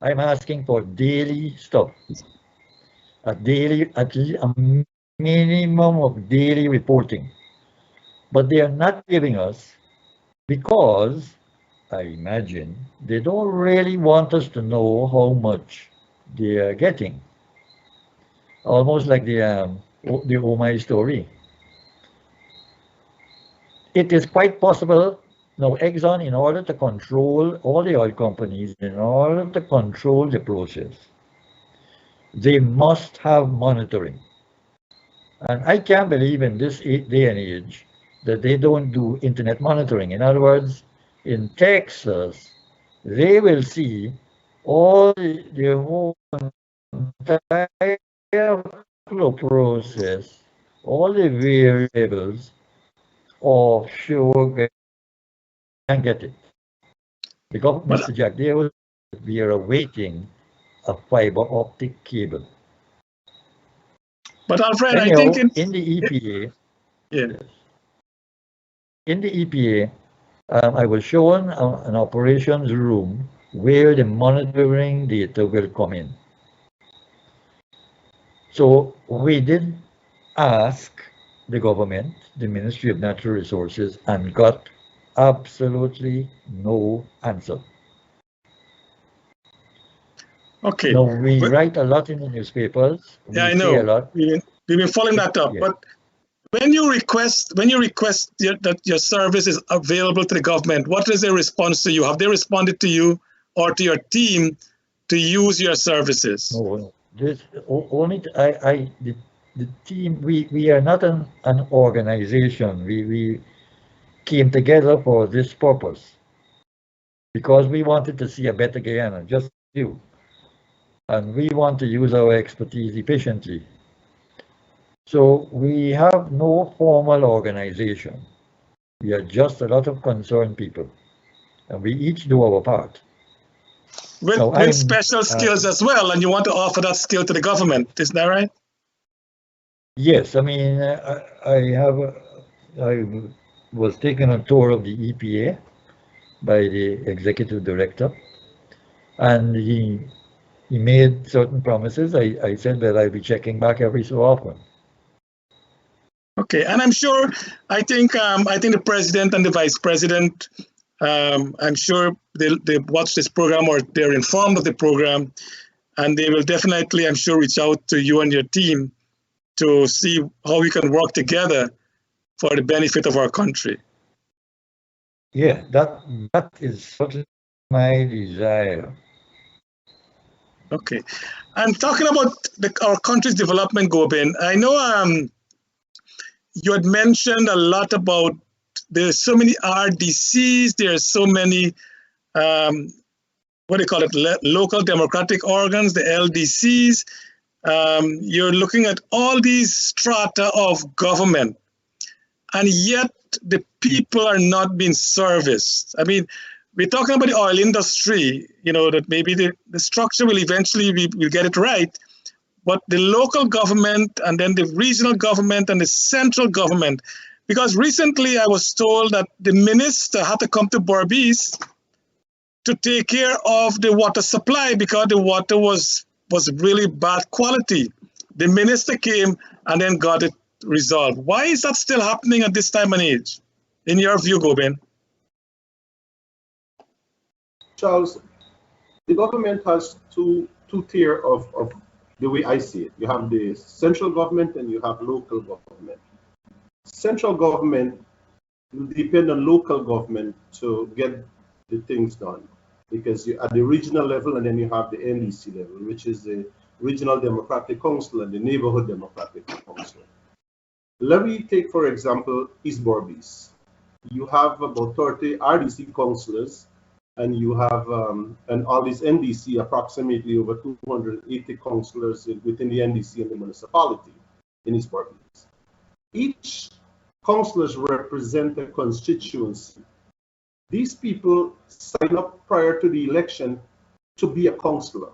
I'm asking for daily stuff, at least a minimum of daily reporting, but they are not giving us because I imagine they don't really want us to know how much they are getting. Almost like the Oh My story. It is quite possible. Now, Exxon, in order to control all the oil companies, in order to control the process, they must have monitoring. And I can't believe in this day and age that they don't do internet monitoring. In other words, in Texas, they will see all the whole entire flow process, all the variables offshore, and get it. Because, Mr. Jack, we are awaiting a fiber optic cable. But Alfred, anyhow, I think in the EPA, yeah. In the EPA, I was shown an operations room where the monitoring data will come in. So we did ask the government, the Ministry of Natural Resources, and got absolutely no answer. Okay. No, we But, write a lot in the newspapers. yeah, We I say a know. lot. We've been following that up. Yeah. But when you request that your service is available to the government, what is their response to you? Have they responded to you or to your team to use your services? No, this only the team. We are not an organization. We came together for this purpose because we wanted to see a better Guyana, just you, and we want to use our expertise efficiently. So we have no formal organization. We are just a lot of concerned people, and we each do our part. With special skills as well, and you want to offer that skill to the government, isn't that right? Yes, I mean, I was taken a tour of the EPA by the executive director, and he made certain promises. I said that I'd be checking back every so often. Okay, and I'm sure, I think the president and the vice president, I'm sure they watch this program or they're informed of the program, and they will definitely, I'm sure, reach out to you and your team to see how we can work together for the benefit of our country. Yeah, that is certainly my desire. Okay, and talking about our country's development, Gobin, I know you had mentioned a lot about there's so many RDCs, there's so many what do you call it, local democratic organs, the LDCs. You're looking at all these strata of government, and yet the people are not being serviced. I mean, we're talking about the oil industry, that maybe the structure will eventually, we'll get it right, but the local government and then the regional government and the central government, because recently I was told that the minister had to come to Berbice to take care of the water supply because the water was really bad quality. The minister came and then got it resolved. Why is that still happening at this time and age, in your view, Gobin? Charles, the government has two tier of the way I see it. You have the central government and you have local government. Central government will depend on local government to get the things done, because you at the regional level, and then you have the NDC level, which is the Regional Democratic Council and the Neighborhood Democratic Council. Let me take, for example, East Berbice. You have about 30 RDC councillors, and you have, and all these NDC, approximately over 280 councillors within the NDC and the municipality in East Berbice. Each councillors represent a constituency. These people sign up prior to the election to be a councillor.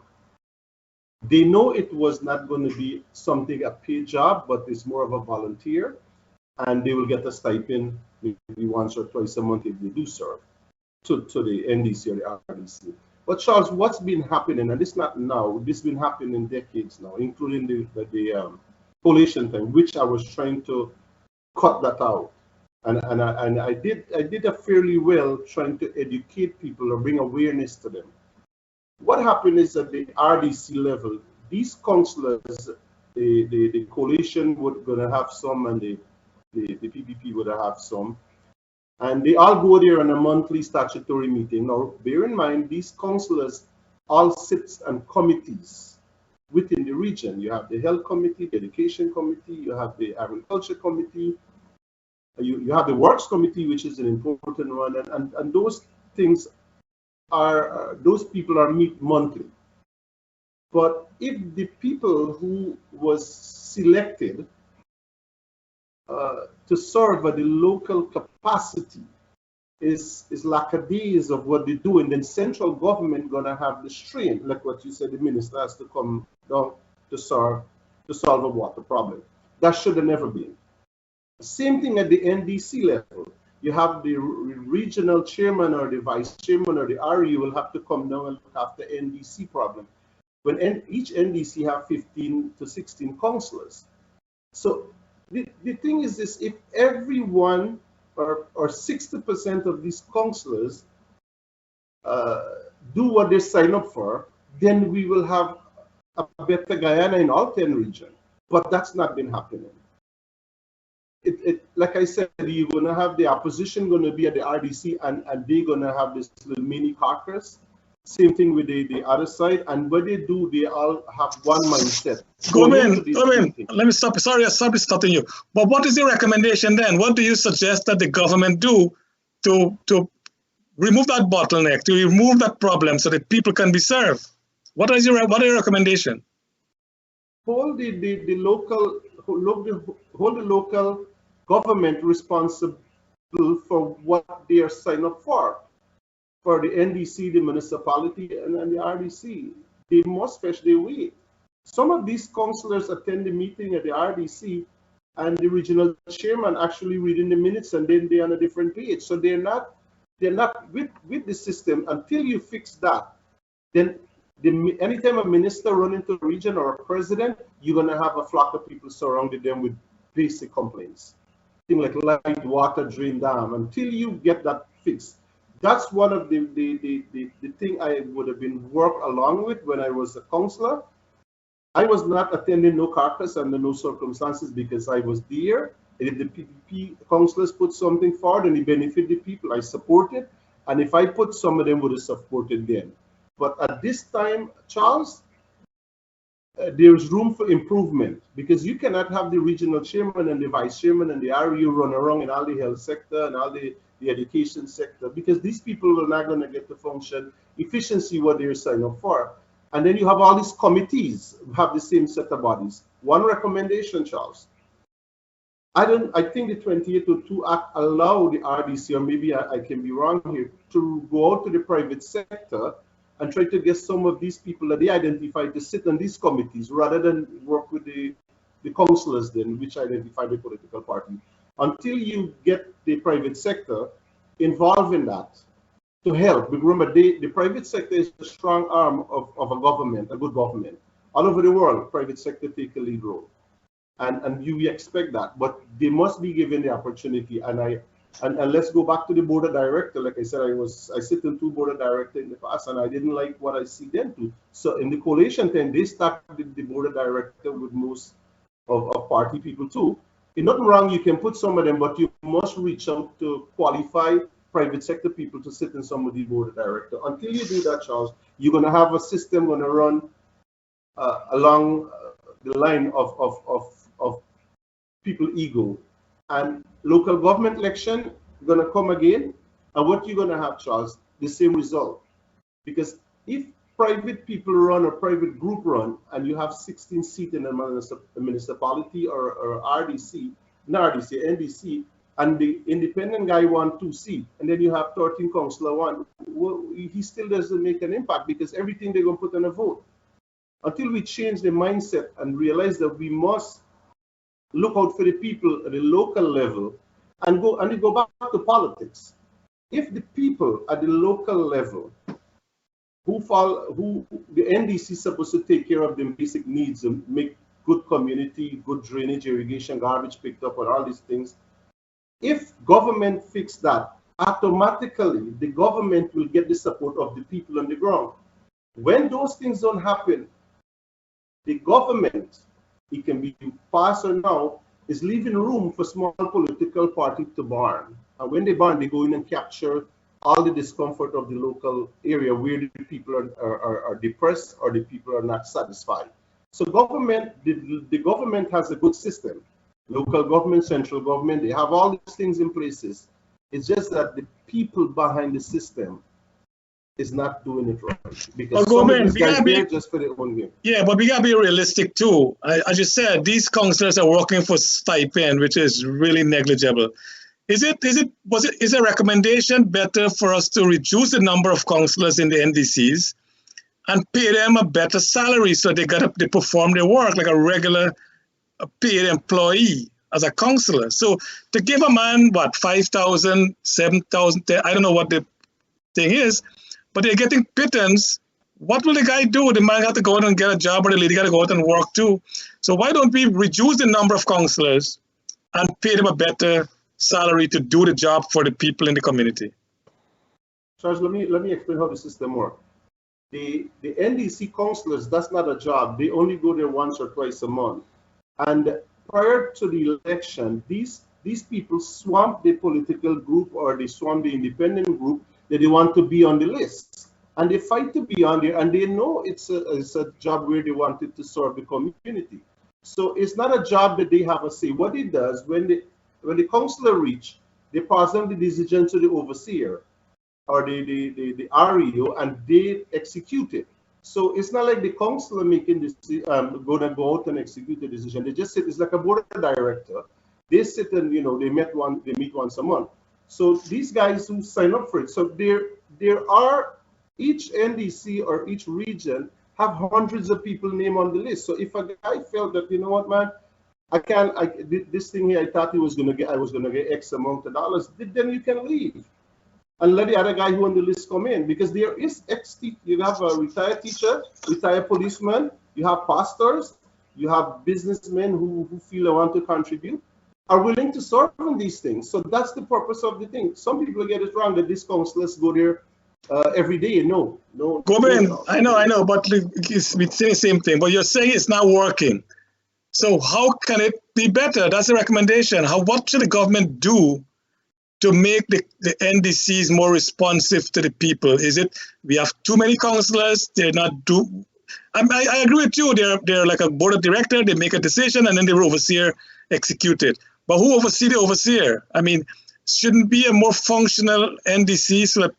They know it was not going to be something, a paid job, but it's more of a volunteer, and they will get a stipend maybe once or twice a month if they do serve to the NDC or the RDC. But Charles, what's been happening, and it's not now, this has been happening decades now, including the coalition time, which I was trying to cut that out. And I did a fairly well trying to educate people or bring awareness to them. What happened is at the RDC level, these councillors, the coalition would gonna have some, and the PPP would have some, and they all go there on a monthly statutory meeting. Now, bear in mind, these councillors all sit on committees within the region. You have the health committee, the education committee, you have the agriculture committee, you have the works committee, which is an important one, and those things are, those people are meet monthly. But if the people who was selected to serve at the local capacity is lackadays of what they do, and then central government gonna have the strain, like what you said, the minister has to come down to solve a water problem. That should have never been. Same thing at the NDC level. You have the regional chairman or the vice chairman or the RE will have to come down and look after NDC problem. when each NDC have 15 to 16 councillors. So the thing is this: if everyone or 60% of these councillors do what they sign up for, then we will have a better Guyana in all 10 regions. But that's not been happening. Like I said, you're going to have the opposition going to be at the RDC, and they're going to have this little mini caucus. Same thing with the other side. And what they do, they all have one mindset. Gobin, let me stop. Sorry, I stopped stopping you. But what is your recommendation then? What do you suggest that the government do to remove that bottleneck, to remove that problem so that people can be served? What are your recommendation? Hold the local government responsible for what they are signed up for the NDC, the municipality, and the RDC. They must fetch their way. Some of these councillors attend the meeting at the RDC, and the regional chairman actually reading the minutes, and then they're on a different page. So they're not with the system. Until you fix that, then anytime a minister run into a region or a president, you're going to have a flock of people surrounding them with basic complaints. Things like light, water, drain, dam. Until you get that fixed, that's one of the thing I would have been worked along with when I was a councillor. I was not attending no caucus under no circumstances because I was there. And if the PPP councillors put something forward and it benefit the people, I support it. And if I put, some of them would have supported them. But at this time, Charles, there's room for improvement, because you cannot have the regional chairman and the vice chairman and the RU run around in all the health sector and all the education sector, because these people are not going to get the function efficiency what they're signed up for. And then you have all these committees who have the same set of bodies. One recommendation, Charles, I think the 2802 Act allow the RDC, or maybe I can be wrong here, to go out to the private sector and try to get some of these people that they identify to sit on these committees rather than work with the councillors then, which identify the political party. Until you get the private sector involved in that to help. Remember, the private sector is a strong arm of a government, a good government. All over the world, private sector take a lead role. And you expect that, but they must be given the opportunity. And let's go back to the board of director. Like I said, I sit in 2 board of director in the past, and I didn't like what I see them do. So in the coalition time, they started the board of director with most of party people too. It's nothing wrong, you can put some of them, but you must reach out to qualify private sector people to sit in some of the board of director. Until you do that, Charles, you're going to have a system going to run along the line of people ego. And local government election going to come again, and what you're going to have, Charles, the same result. Because if private people run or private group run, and you have 16 seats in a municipality or RDC, not RDC, NDC, and the independent guy won 2 seats, and then you have 13 councillor one, well, he still doesn't make an impact, because everything they're going to put on a vote. Until we change the mindset and realize that we must look out for the people at the local level and go back to politics. If the people at the local level who the NDC is supposed to take care of their basic needs and make good community, good drainage, irrigation, garbage picked up, and all these things, if government fix that, automatically the government will get the support of the people on the ground. When those things don't happen, the government, it can be past or now, is leaving room for small political parties to burn. And when they burn, they go in and capture all the discomfort of the local area where the people are depressed or the people are not satisfied. So government, the government has a good system. Local government, central government, they have all these things in places. It's just that the people behind the system is not doing it right. Because some of these guys there just for their own game. Yeah, but we gotta be realistic too. As you said, these councillors are working for stipend, which is really negligible. Is a recommendation better for us to reduce the number of councillors in the NDCs and pay them a better salary so they perform their work like a regular paid employee as a councillor? So to give a man what, 5,000, 7,000, I don't know what the thing is, but they're getting pittance what will the guy do? The man got to go out and get a job, or the lady got to go out and work too. So why don't we reduce the number of councillors and pay them a better salary to do the job for the people in the community? Charles, let me explain how the system works. The NDC councillors, that's not a job. They only go there once or twice a month. And prior to the election, these people swamp the political group or they swamp the independent group that they want to be on the list. And they fight to be on there, and they know it's a job where they wanted to serve the community. So it's not a job that they have a say. What it does, when the councillor reach, they pass on the decision to the overseer or the REO, and they execute it. So it's not like the councillor making this go out and execute the decision. They just sit. It's like a board of director. They sit and they meet once a month. So these guys who sign up for it. So there are each NDC or each region have hundreds of people named on the list. So if a guy felt that, you know what, man, this thing here, I thought I was gonna get X amount of dollars, then you can leave and let the other guy who on the list come in, because there is you have a retired teacher, retired policeman, you have pastors, you have businessmen who feel they want to contribute, are willing to serve on these things. So that's the purpose of the thing. Some people get it wrong that these councillors go there every day. No. Gobin, I know, but we say the same thing, but you're saying it's not working. So how can it be better? That's the recommendation. What should the government do to make the NDCs more responsive to the people? Is it we have too many councillors? They're not I agree with you. They're like a board of director. They make a decision and then the overseer execute it. But who oversee the overseer? I mean, shouldn't be a more functional NDC so that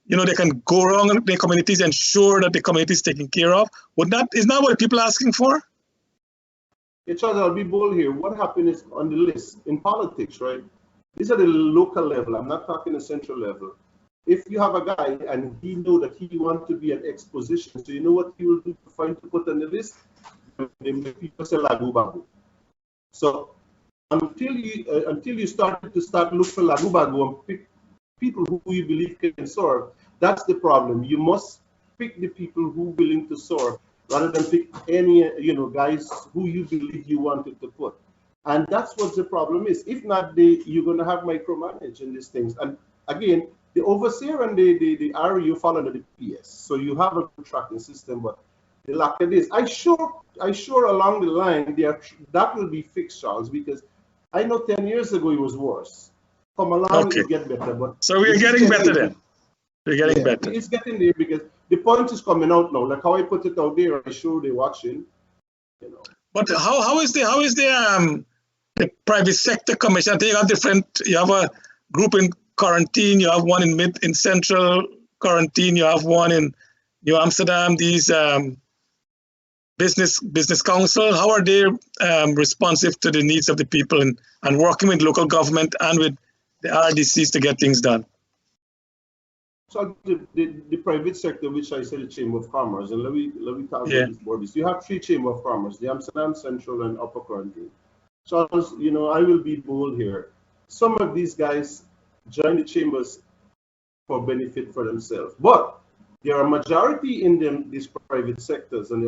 they can go around their communities and ensure that the community is taken care of? Is not what the people are asking for? Yeah, Charles, I'll be bold here. What happened is on the list in politics, right? These are the local level. I'm not talking the central level. If you have a guy and he know that he wants to be an exposition, so you know what he will do to find to put on the list? People say Lagu. So until you start look for Lagu and pick people who you believe can serve, that's the problem. You must pick the people who are willing to serve rather than pick any guys who you believe you wanted to put. And that's what the problem is. If not, you're going to have micromanaging these things. And again, the overseer and the REU fall under the PS. So you have a tracking system, but the lack of this, I sure along the line that will be fixed, Charles, because I know 10 years ago it was worse. Come along, okay. It get better. But so we are getting better then. We're getting better. It's getting there because the point is coming out now. Like how I put it out there, I'm sure they're watching. But how is the private sector commission? I think you have a group in quarantine, you have one in central quarantine, you have one in New Amsterdam, these business council. How are they responsive to the needs of the people and working with local government and with the RDCs to get things done? So the private sector, which I said the Chamber of Commerce, and let me talk about these bodies. You have 3 Chamber of Commerce, the Amsterdam, Central, and Upper Quarantine. So I will be bold here. Some of these guys join the chambers for benefit for themselves, but there are a majority in these private sectors and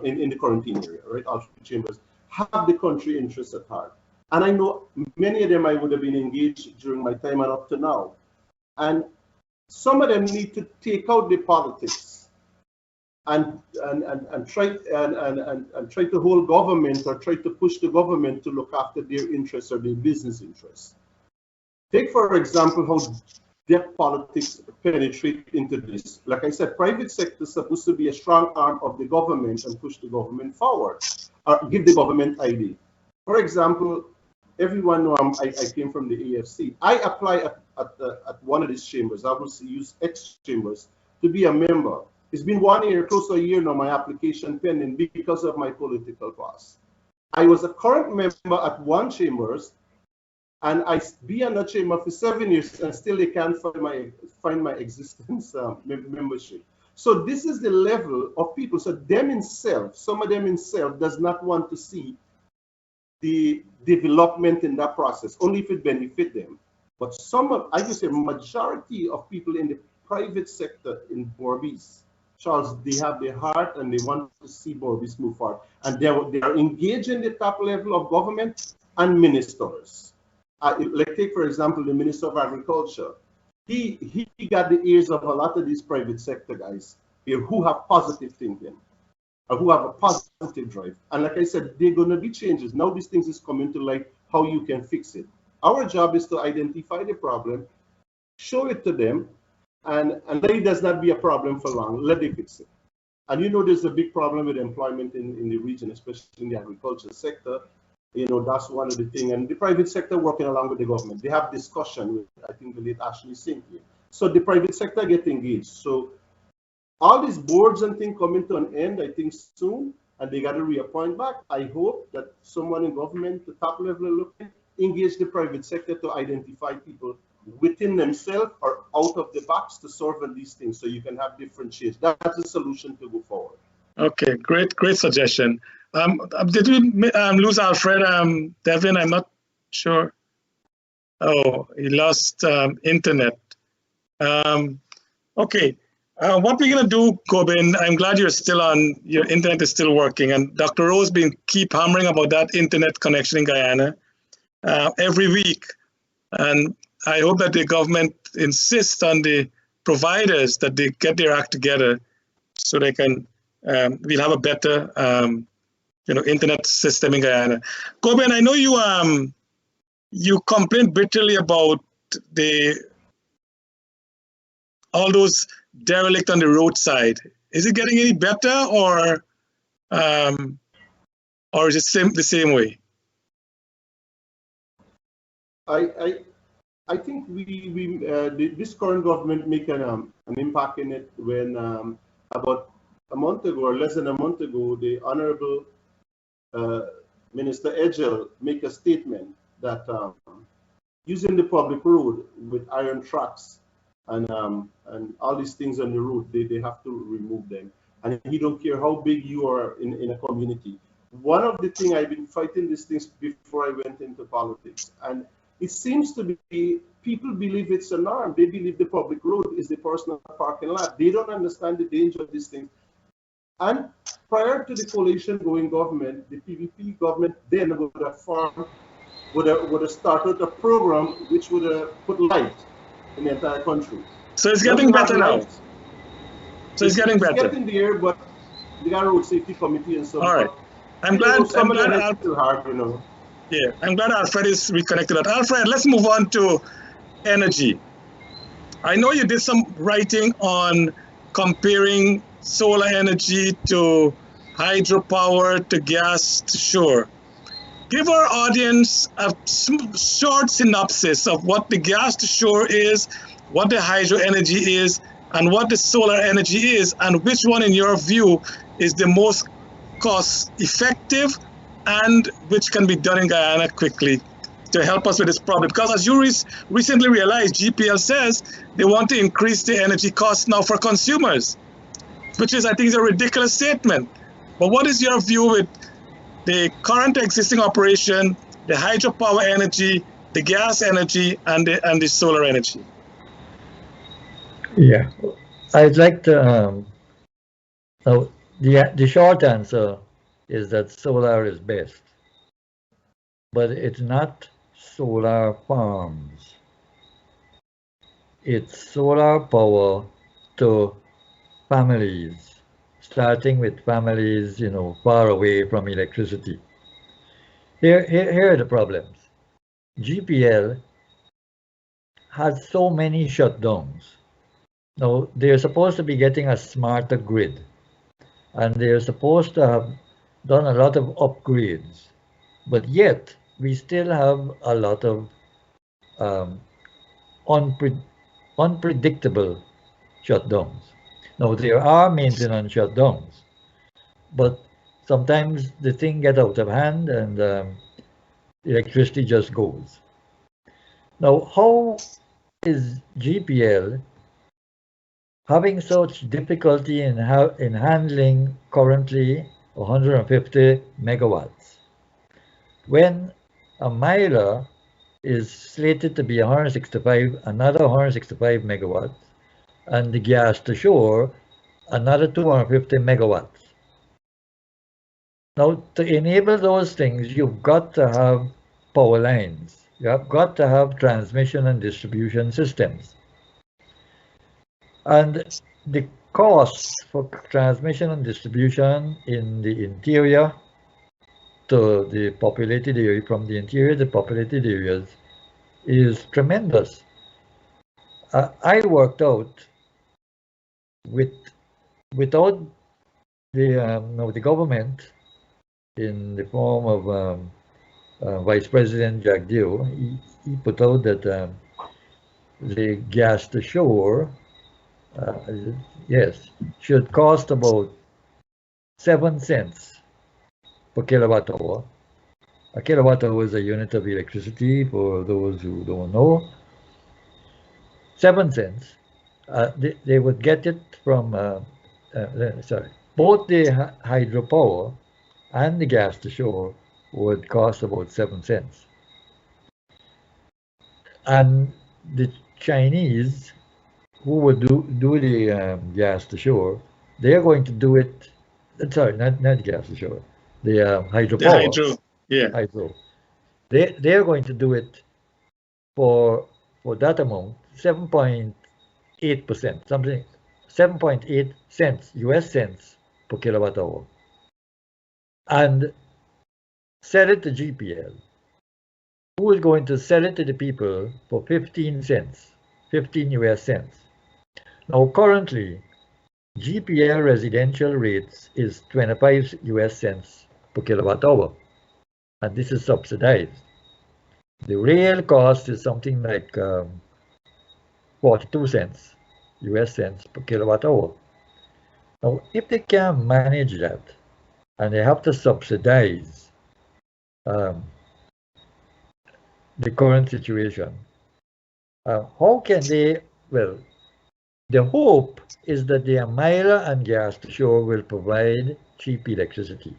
in the quarantine area, right? All 3 chambers have the country interests at heart. And I know many of them I would have been engaged during my time and up to now. And some of them need to take out the politics and try to hold government or try to push the government to look after their interests or their business interests. Take, for example, how debt politics penetrate into this. Like I said, private sector is supposed to be a strong arm of the government and push the government forward, or give the government ID. For example, everyone know I came from the AFC. I apply at one of these chambers. I will use X chambers to be a member. It's been 1 year, close to a year now, my application pending because of my political past. I was a current member at one chambers, and I be on that chamber for 7 years, and still they can't find my existence membership. So this is the level of people. So some of them in self does not want to see the development in that process, only if it benefit them. But I would say majority of people in the private sector in Borbis Charles, they have the heart and they want to see more this move forward. And they are engaging the top level of government and ministers. Like take, for example, the Minister of Agriculture. He got the ears of a lot of these private sector guys here who have positive thinking, or who have a positive drive. And like I said, there are going to be changes. Now these things is coming to light, how you can fix it. Our job is to identify the problem, show it to them, and let it does not be a problem for long. Let it fix it. And you know there's a big problem with employment in the region, especially in the agriculture sector. You know, that's one of the things. And the private sector working along with the government, they have discussion with, I think, the late Ashley Simply. So the private sector get engaged. So all these boards and things coming to an end, I think, soon, and they got to reappoint back. I hope that someone in government, the top level, looking, engage the private sector to identify people within themselves or out of the box to solve these things, so you can have different change. That's the solution to go forward. Okay, great suggestion. Did we lose Alfred? Devin, I'm not sure. Oh, he lost internet. Okay, what we're gonna do, Gobin, I'm glad you're still on, your internet is still working, and Dr. Rose been keep hammering about that internet connection in Guyana every week. And I hope that the government insists on the providers that they get their act together so they can, we'll have a better, internet system in Guyana. Gobin, I know you complained bitterly about all those derelict on the roadside. Is it getting any better, or is it the same way? I think this current government make an impact in it when about a month ago or less than a month ago, the Honorable Minister Edgell make a statement that using the public road with iron tracks and all these things on the road, they have to remove them. And he don't care how big you are in a community. One of the things I've been fighting these things before I went into politics, and it seems to be people believe it's a norm. They believe the public road is the personal parking lot. They don't understand the danger of these things. And prior to the coalition going government, the PVP government then would have started a program which would have put light in the entire country. So it's getting better now. So it's getting better. It's getting there, but the road safety committee and so on. All right. I'm glad hard, you know. Yeah, I'm glad Alfred is reconnected. Alfred, let's move on to energy. I know you did some writing on comparing solar energy to hydropower to gas to shore. Give our audience a short synopsis of what the gas to shore is, what the hydro energy is, and what the solar energy is, and which one, in your view, is the most cost effective and which can be done in Guyana quickly to help us with this problem. Because as you recently realized, GPL says they want to increase the energy cost now for consumers, which is, I think, is a ridiculous statement. But what is your view with the current existing operation, the hydropower energy, the gas energy, and the solar energy? Yeah, I'd like to, so the short answer is that solar is best, but it's not solar farms. It's solar power to families, starting with families, far away from electricity. Here are the problems. GPL has so many shutdowns. Now, they're supposed to be getting a smarter grid, and they're supposed to have done a lot of upgrades, but yet we still have a lot of unpredictable shutdowns. Now, there are maintenance shutdowns, but sometimes the thing gets out of hand and electricity just goes. Now, how is GPL having such difficulty in handling currently 150 megawatts, when a miler is slated to be another 165 megawatts, and the gas to shore another 250 megawatts. Now, to enable those things, you've got to have power lines. You have got to have transmission and distribution systems. And the cost for transmission and distribution in the interior to the populated area, from the interior to populated areas, is tremendous. I worked out without the government in the form of Vice President Jack Dew, he put out that the gas to shore, yes, should cost about 7 cents per kilowatt hour. A kilowatt hour is a unit of electricity for those who don't know. 7 cents. They would get it from, both the hydropower and the gas to shore would cost about 7 cents. And the Chinese, who would do the gas to shore, they are going to do it. Sorry, not gas to shore. The hydropower. The hydro, yeah. Hydro. They are going to do it for that amount, 7.8%, something, 7.8 cents, US cents per kilowatt hour, and sell it to GPL, who is going to sell it to the people for 15 cents, 15 US cents. Now, currently, GPL residential rates is 25 US cents per kilowatt hour, and this is subsidized. The real cost is something like 42 cents, US cents per kilowatt hour. Now, if they can manage that, and they have to subsidize the current situation, how can they, well, the hope is that the Amila and gas to shore will provide cheap electricity.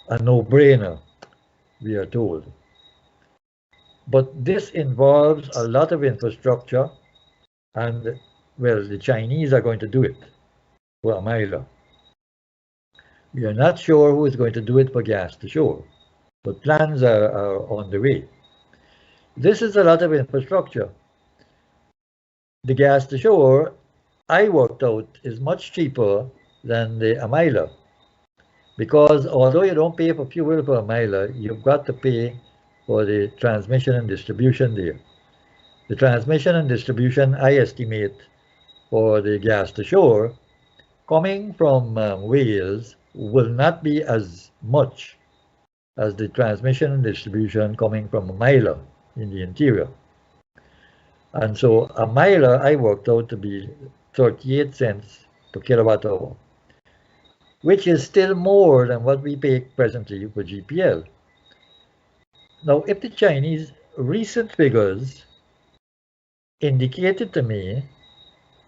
A no-brainer, we are told. But this involves a lot of infrastructure, and, well, the Chinese are going to do it for Amila. We are not sure who is going to do it for gas to shore, but plans are on the way. This is a lot of infrastructure. The gas to shore, I worked out, is much cheaper than the Amila, because although you don't pay for fuel for Amila, you've got to pay for the transmission and distribution there. The transmission and distribution, I estimate, for the gas to shore, coming from Wales, will not be as much as the transmission and distribution coming from Amila in the interior. And so Amila, I worked out to be 38 cents per kilowatt hour, which is still more than what we pay presently for GPL. Now, if the Chinese recent figures indicated to me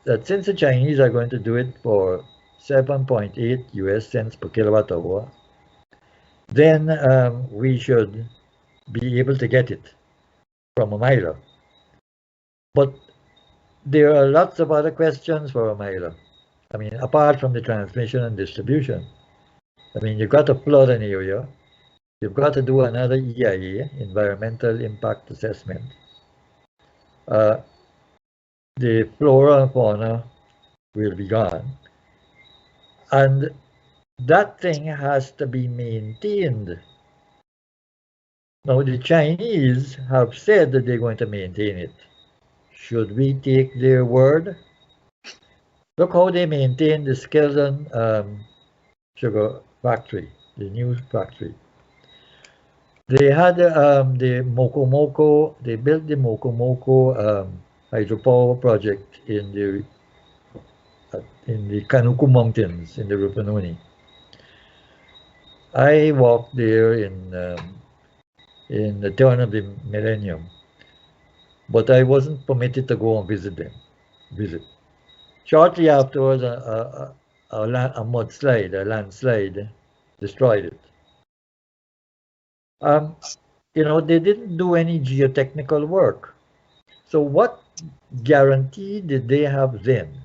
that since the Chinese are going to do it for 7.8 US cents per kilowatt hour, then we should be able to get it from Amila. But there are lots of other questions for Amila. I mean, apart from the transmission and distribution. I mean, you've got to flood an area. You've got to do another EIA, Environmental Impact Assessment. The flora and fauna will be gone. And that thing has to be maintained. Now, the Chinese have said that they're going to maintain it. Should we take their word? Look how they maintain the Skeleton sugar factory, the new factory. They had the Mokomoko, they built the Mokomoko hydropower project in the Kanuku Mountains in the Rupununi. I walked there in the turn of the millennium, but I wasn't permitted to go and visit them. Shortly afterwards, a mudslide, a landslide, destroyed it. You know, they didn't do any geotechnical work. So what guarantee did they have then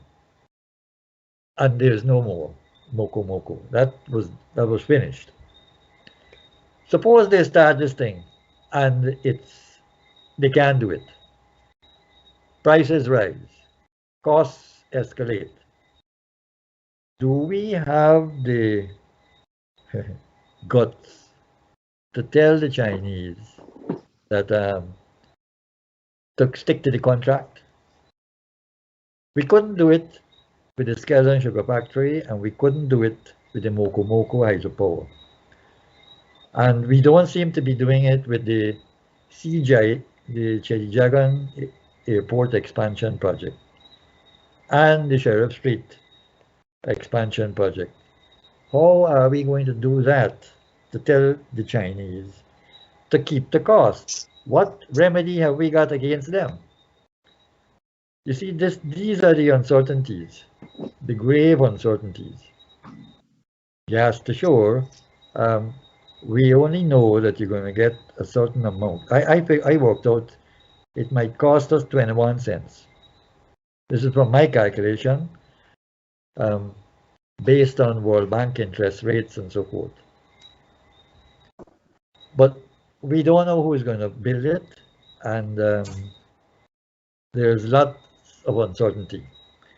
and there's no more Moko. That was finished. Suppose they start this thing and they can't do it. Prices rise, costs escalate. Do we have the guts to tell the Chinese that to stick to the contract? We couldn't do it with the Skeleton Sugar Factory, and we couldn't do it with the Moko hydropower. And we don't seem to be doing it with the CJ, the Chedijagan Airport Expansion Project, and the Sheriff Street Expansion Project. How are we going to do that to tell the Chinese to keep the costs? What remedy have we got against them? You see, these are the uncertainties, the grave uncertainties. Gas to shore, we only know that you're going to get a certain amount. I worked out it might cost us 21 cents. This is from my calculation, based on World Bank interest rates and so forth. But we don't know who's going to build it, and there's lots of uncertainty.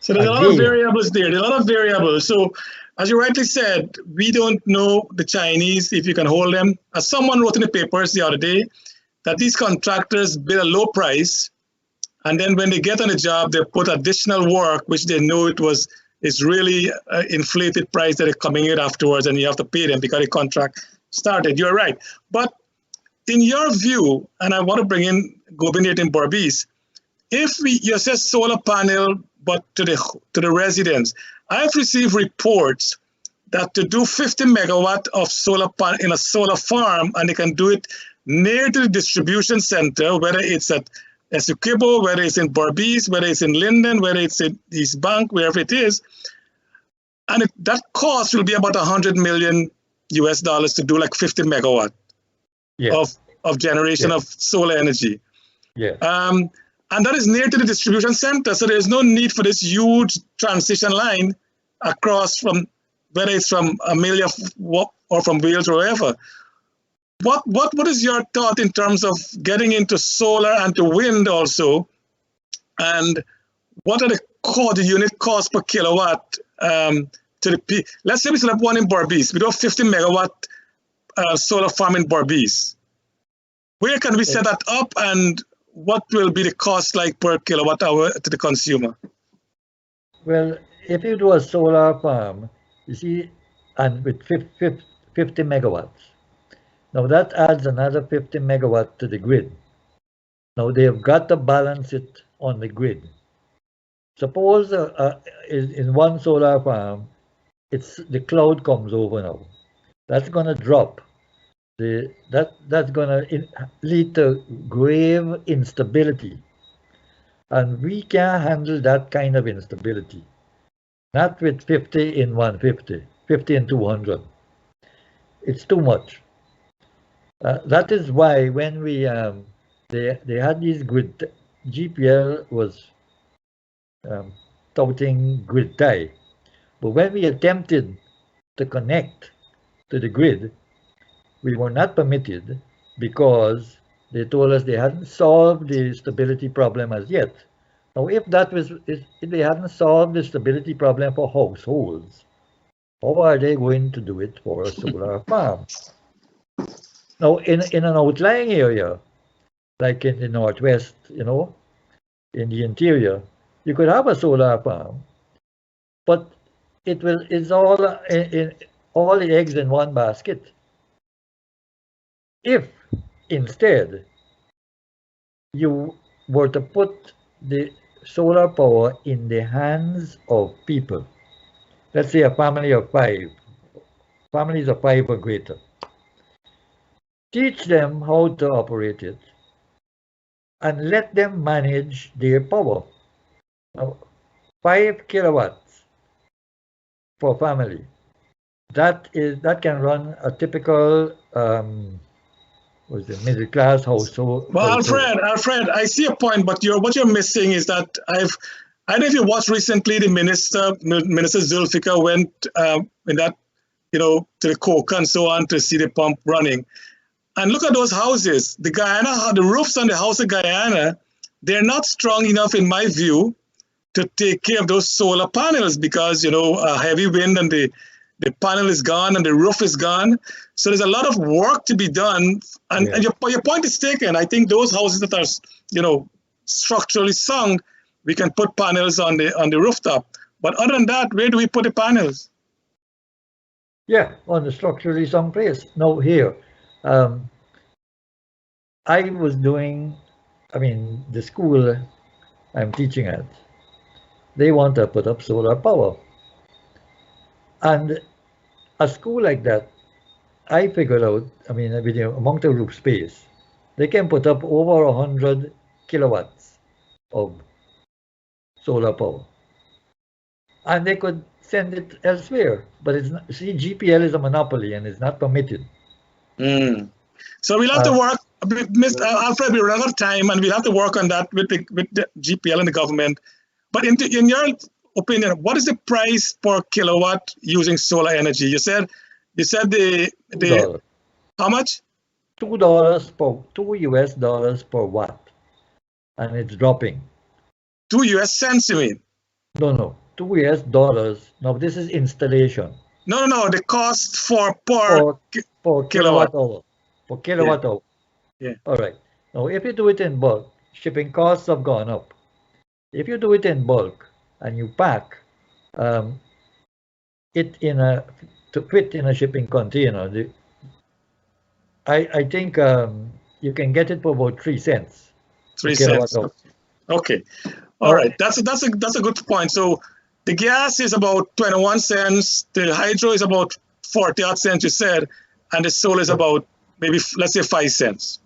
So there's a lot of variables there. There's a lot of variables. So as you rightly said, we don't know the Chinese, if you can hold them. As someone wrote in the papers the other day, that these contractors bid a low price, and then when they get on the job, they put additional work, which they know is really inflated price that are coming in afterwards, and you have to pay them because the contract started. You're right. But in your view, and I want to bring in Gobin in Berbice, if you say solar panel, but to the residents, I've received reports that to do 50 megawatt of solar panel in a solar farm, and they can do it near to the distribution center, whether it's at Essequibo, whether it's in Berbice, whether it's in Linden, whether it's in East Bank, wherever it is, and that cost will be about $100 million to do like 50 megawatt of generation of solar energy. Yeah. And that is near to the distribution center, so there's no need for this huge transition line across from, whether it's from Amelia or from Wales or wherever. What is your thought in terms of getting into solar and to wind also? And what are the unit cost per kilowatt to the let's say we set up one in Berbice. We do a 50 megawatt solar farm in Berbice. Where can we set that up, and what will be the cost like per kilowatt hour to the consumer? Well, if you do a solar farm, you see, and with 50 megawatts, now that adds another 50 megawatt to the grid. Now they've got to balance it on the grid. Suppose in one solar farm, the cloud comes over now. That's going to drop. That's going to lead to grave instability, and we can't handle that kind of instability. Not with 50 in 150, 50 in 200. It's too much. That is why when we they had these grid, GPL was touting grid tie, but when we attempted to connect to the grid, we were not permitted because they told us they hadn't solved the stability problem as yet. Now, if they hadn't solved the stability problem for households, how are they going to do it for a solar farm? Now, in an outlying area, like in the Northwest, in the interior, you could have a solar farm, but it's all the eggs in one basket. If instead you were to put the solar power in the hands of people, let's say a family of 5, families of 5 or greater, teach them how to operate it and let them manage their power. Now, 5 kilowatts for family, that can run a typical middle class household. Well, Alfred, I see a point, but what you're missing is that I don't know if you watched recently, the Minister Zulfikar went in that, to the Coke and so on to see the pump running. And look at those houses. The roofs on the house of Guyana, they're not strong enough, in my view, to take care of those solar panels because, a heavy wind and the panel is gone and the roof is gone. So there's a lot of work to be done. And your point is taken. I think those houses that are, structurally sound, we can put panels on the rooftop. But other than that, where do we put the panels? Yeah, on the structurally sound place. No, here. I was doing, the school I'm teaching at, they want to put up solar power. And a school like that, I figured out, among the roof space, they can put up over 100 kilowatts of solar power. And they could send it elsewhere. But it's not, see, GPL is a monopoly and it's not permitted. So we'll have to work, Mr. Alfred, we run out of time and we'll have to work on that with the GPL and the government. But in your opinion, what is the price per kilowatt using solar energy? You said the how much? $2 per watt, and it's dropping. 2 US cents, you mean? No, $2. No, this is installation. No. The cost per kilowatt hour. Per kilowatt hour. Yeah. All right. Now, if you do it in bulk, shipping costs have gone up. If you do it in bulk and you pack it to fit in a shipping container, I think you can get it for about 3 cents. 3 cents. Okay. All right. That's a good point. So the gas is about 21 cents. The hydro is about 40 odd cents, you said, and the solar is about maybe, let's say, 5 cents.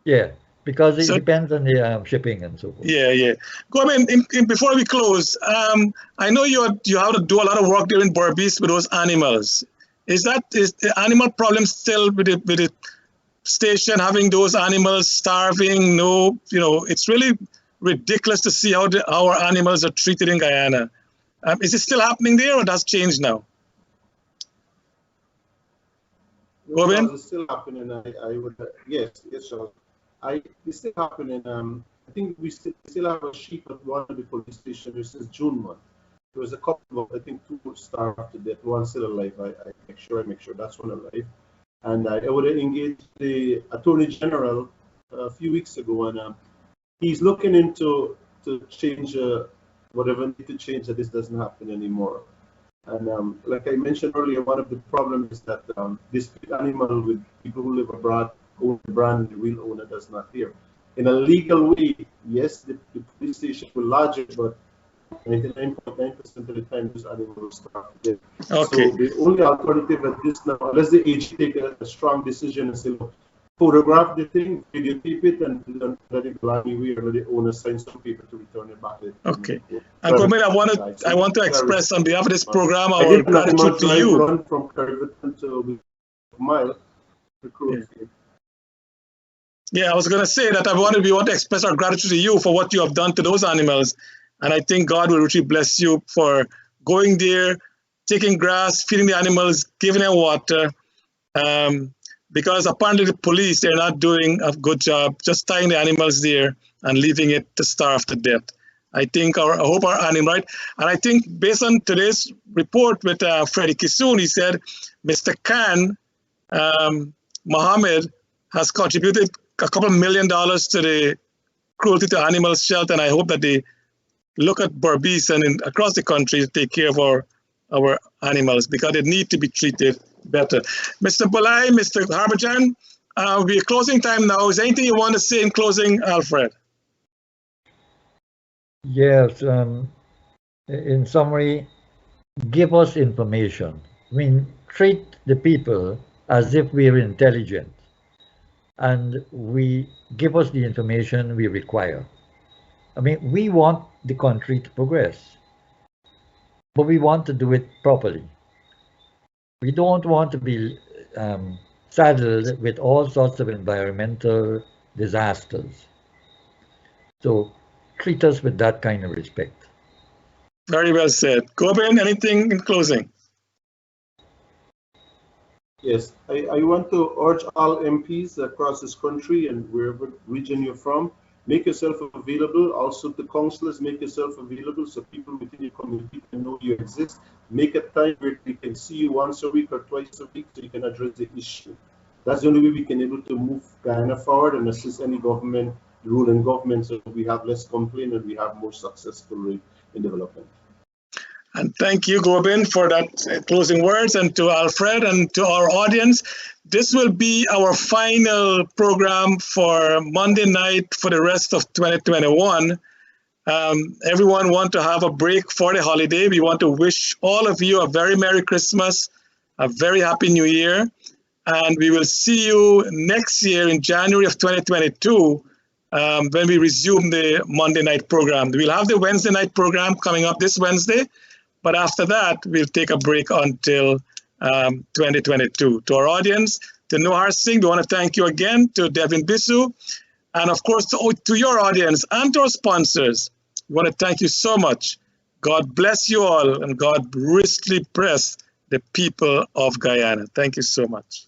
Yeah, because it depends on the shipping and so forth. Yeah. Gobin, before we close, I know you have to do a lot of work there in Berbice with those animals. Is the animal problem still with the station having those animals starving? No, it's really ridiculous to see how our animals are treated in Guyana. Is it still happening there, or that's changed now? Gobin? It's still happening. I would yes, sure. It's still happening. I think we still have a sheep at one of the police stations since June 1. There was a couple of, I think, 2 starved to death, one still alive. I make sure that's one alive. And I would have engaged the Attorney General a few weeks ago, and he's looking into to change whatever need to change that this doesn't happen anymore. And like I mentioned earlier, one of the problems is that this animal with people who live abroad own the brand, the real owner does not here. In a legal way, yes, the police station will lodge it, but 99.9% of the time, those animals starve to death. Okay. So the only alternative at this now, unless the AG take a strong decision and say, look, photograph the thing, videotape it, and let it go anywhere, let the owner sign some paper to return it back. Okay. And Gobin, I want to express on behalf of this program our gratitude to you. Run from Caribbean to Mile. Yeah, I was going to say that we want to express our gratitude to you for what you have done to those animals. And I think God will richly bless you for going there, taking grass, feeding the animals, giving them water. Because apparently the police, they're not doing a good job just tying the animals there and leaving it to starve to death. I hope our animal, right? And I think based on today's report with Freddie Kisoon, he said Mr. Khan, Mohammed, has contributed a couple $1 million to the cruelty to animals shelter, and I hope that they look at Berbice and across the country to take care of our animals because they need to be treated better. Mr. Buhlai, Mr. Harbhajan, we're closing time now. Is there anything you want to say in closing, Alfred? Yes. In summary, give us information. Treat the people as if we're intelligent, and we give us the information we require. We want the country to progress, but we want to do it properly. We don't want to be saddled with all sorts of environmental disasters. So treat us with that kind of respect. Very well said. Gobin, anything in closing? Yes, I want to urge all MPs across this country and wherever region you're from, make yourself available. Also, the councillors, make yourself available so people within your community can know you exist. Make a time where they can see you once a week or twice a week so you can address the issue. That's the only way we can able to move Guyana forward and assist any government, ruling government, so we have less complaint and we have more successful rate in development. And thank you, Gobin, for that closing words, and to Alfred and to our audience. This will be our final program for Monday night for the rest of 2021. Everyone want to have a break for the holiday. We want to wish all of you a very Merry Christmas, a very Happy New Year, and we will see you next year in January of 2022 when we resume the Monday night program. We'll have the Wednesday night program coming up this Wednesday, but after that, we'll take a break until 2022. To our audience, to Nohar Singh, we want to thank you again, to Devin Bisu, and of course to your audience and to our sponsors. We want to thank you so much. God bless you all, and God richly bless the people of Guyana. Thank you so much.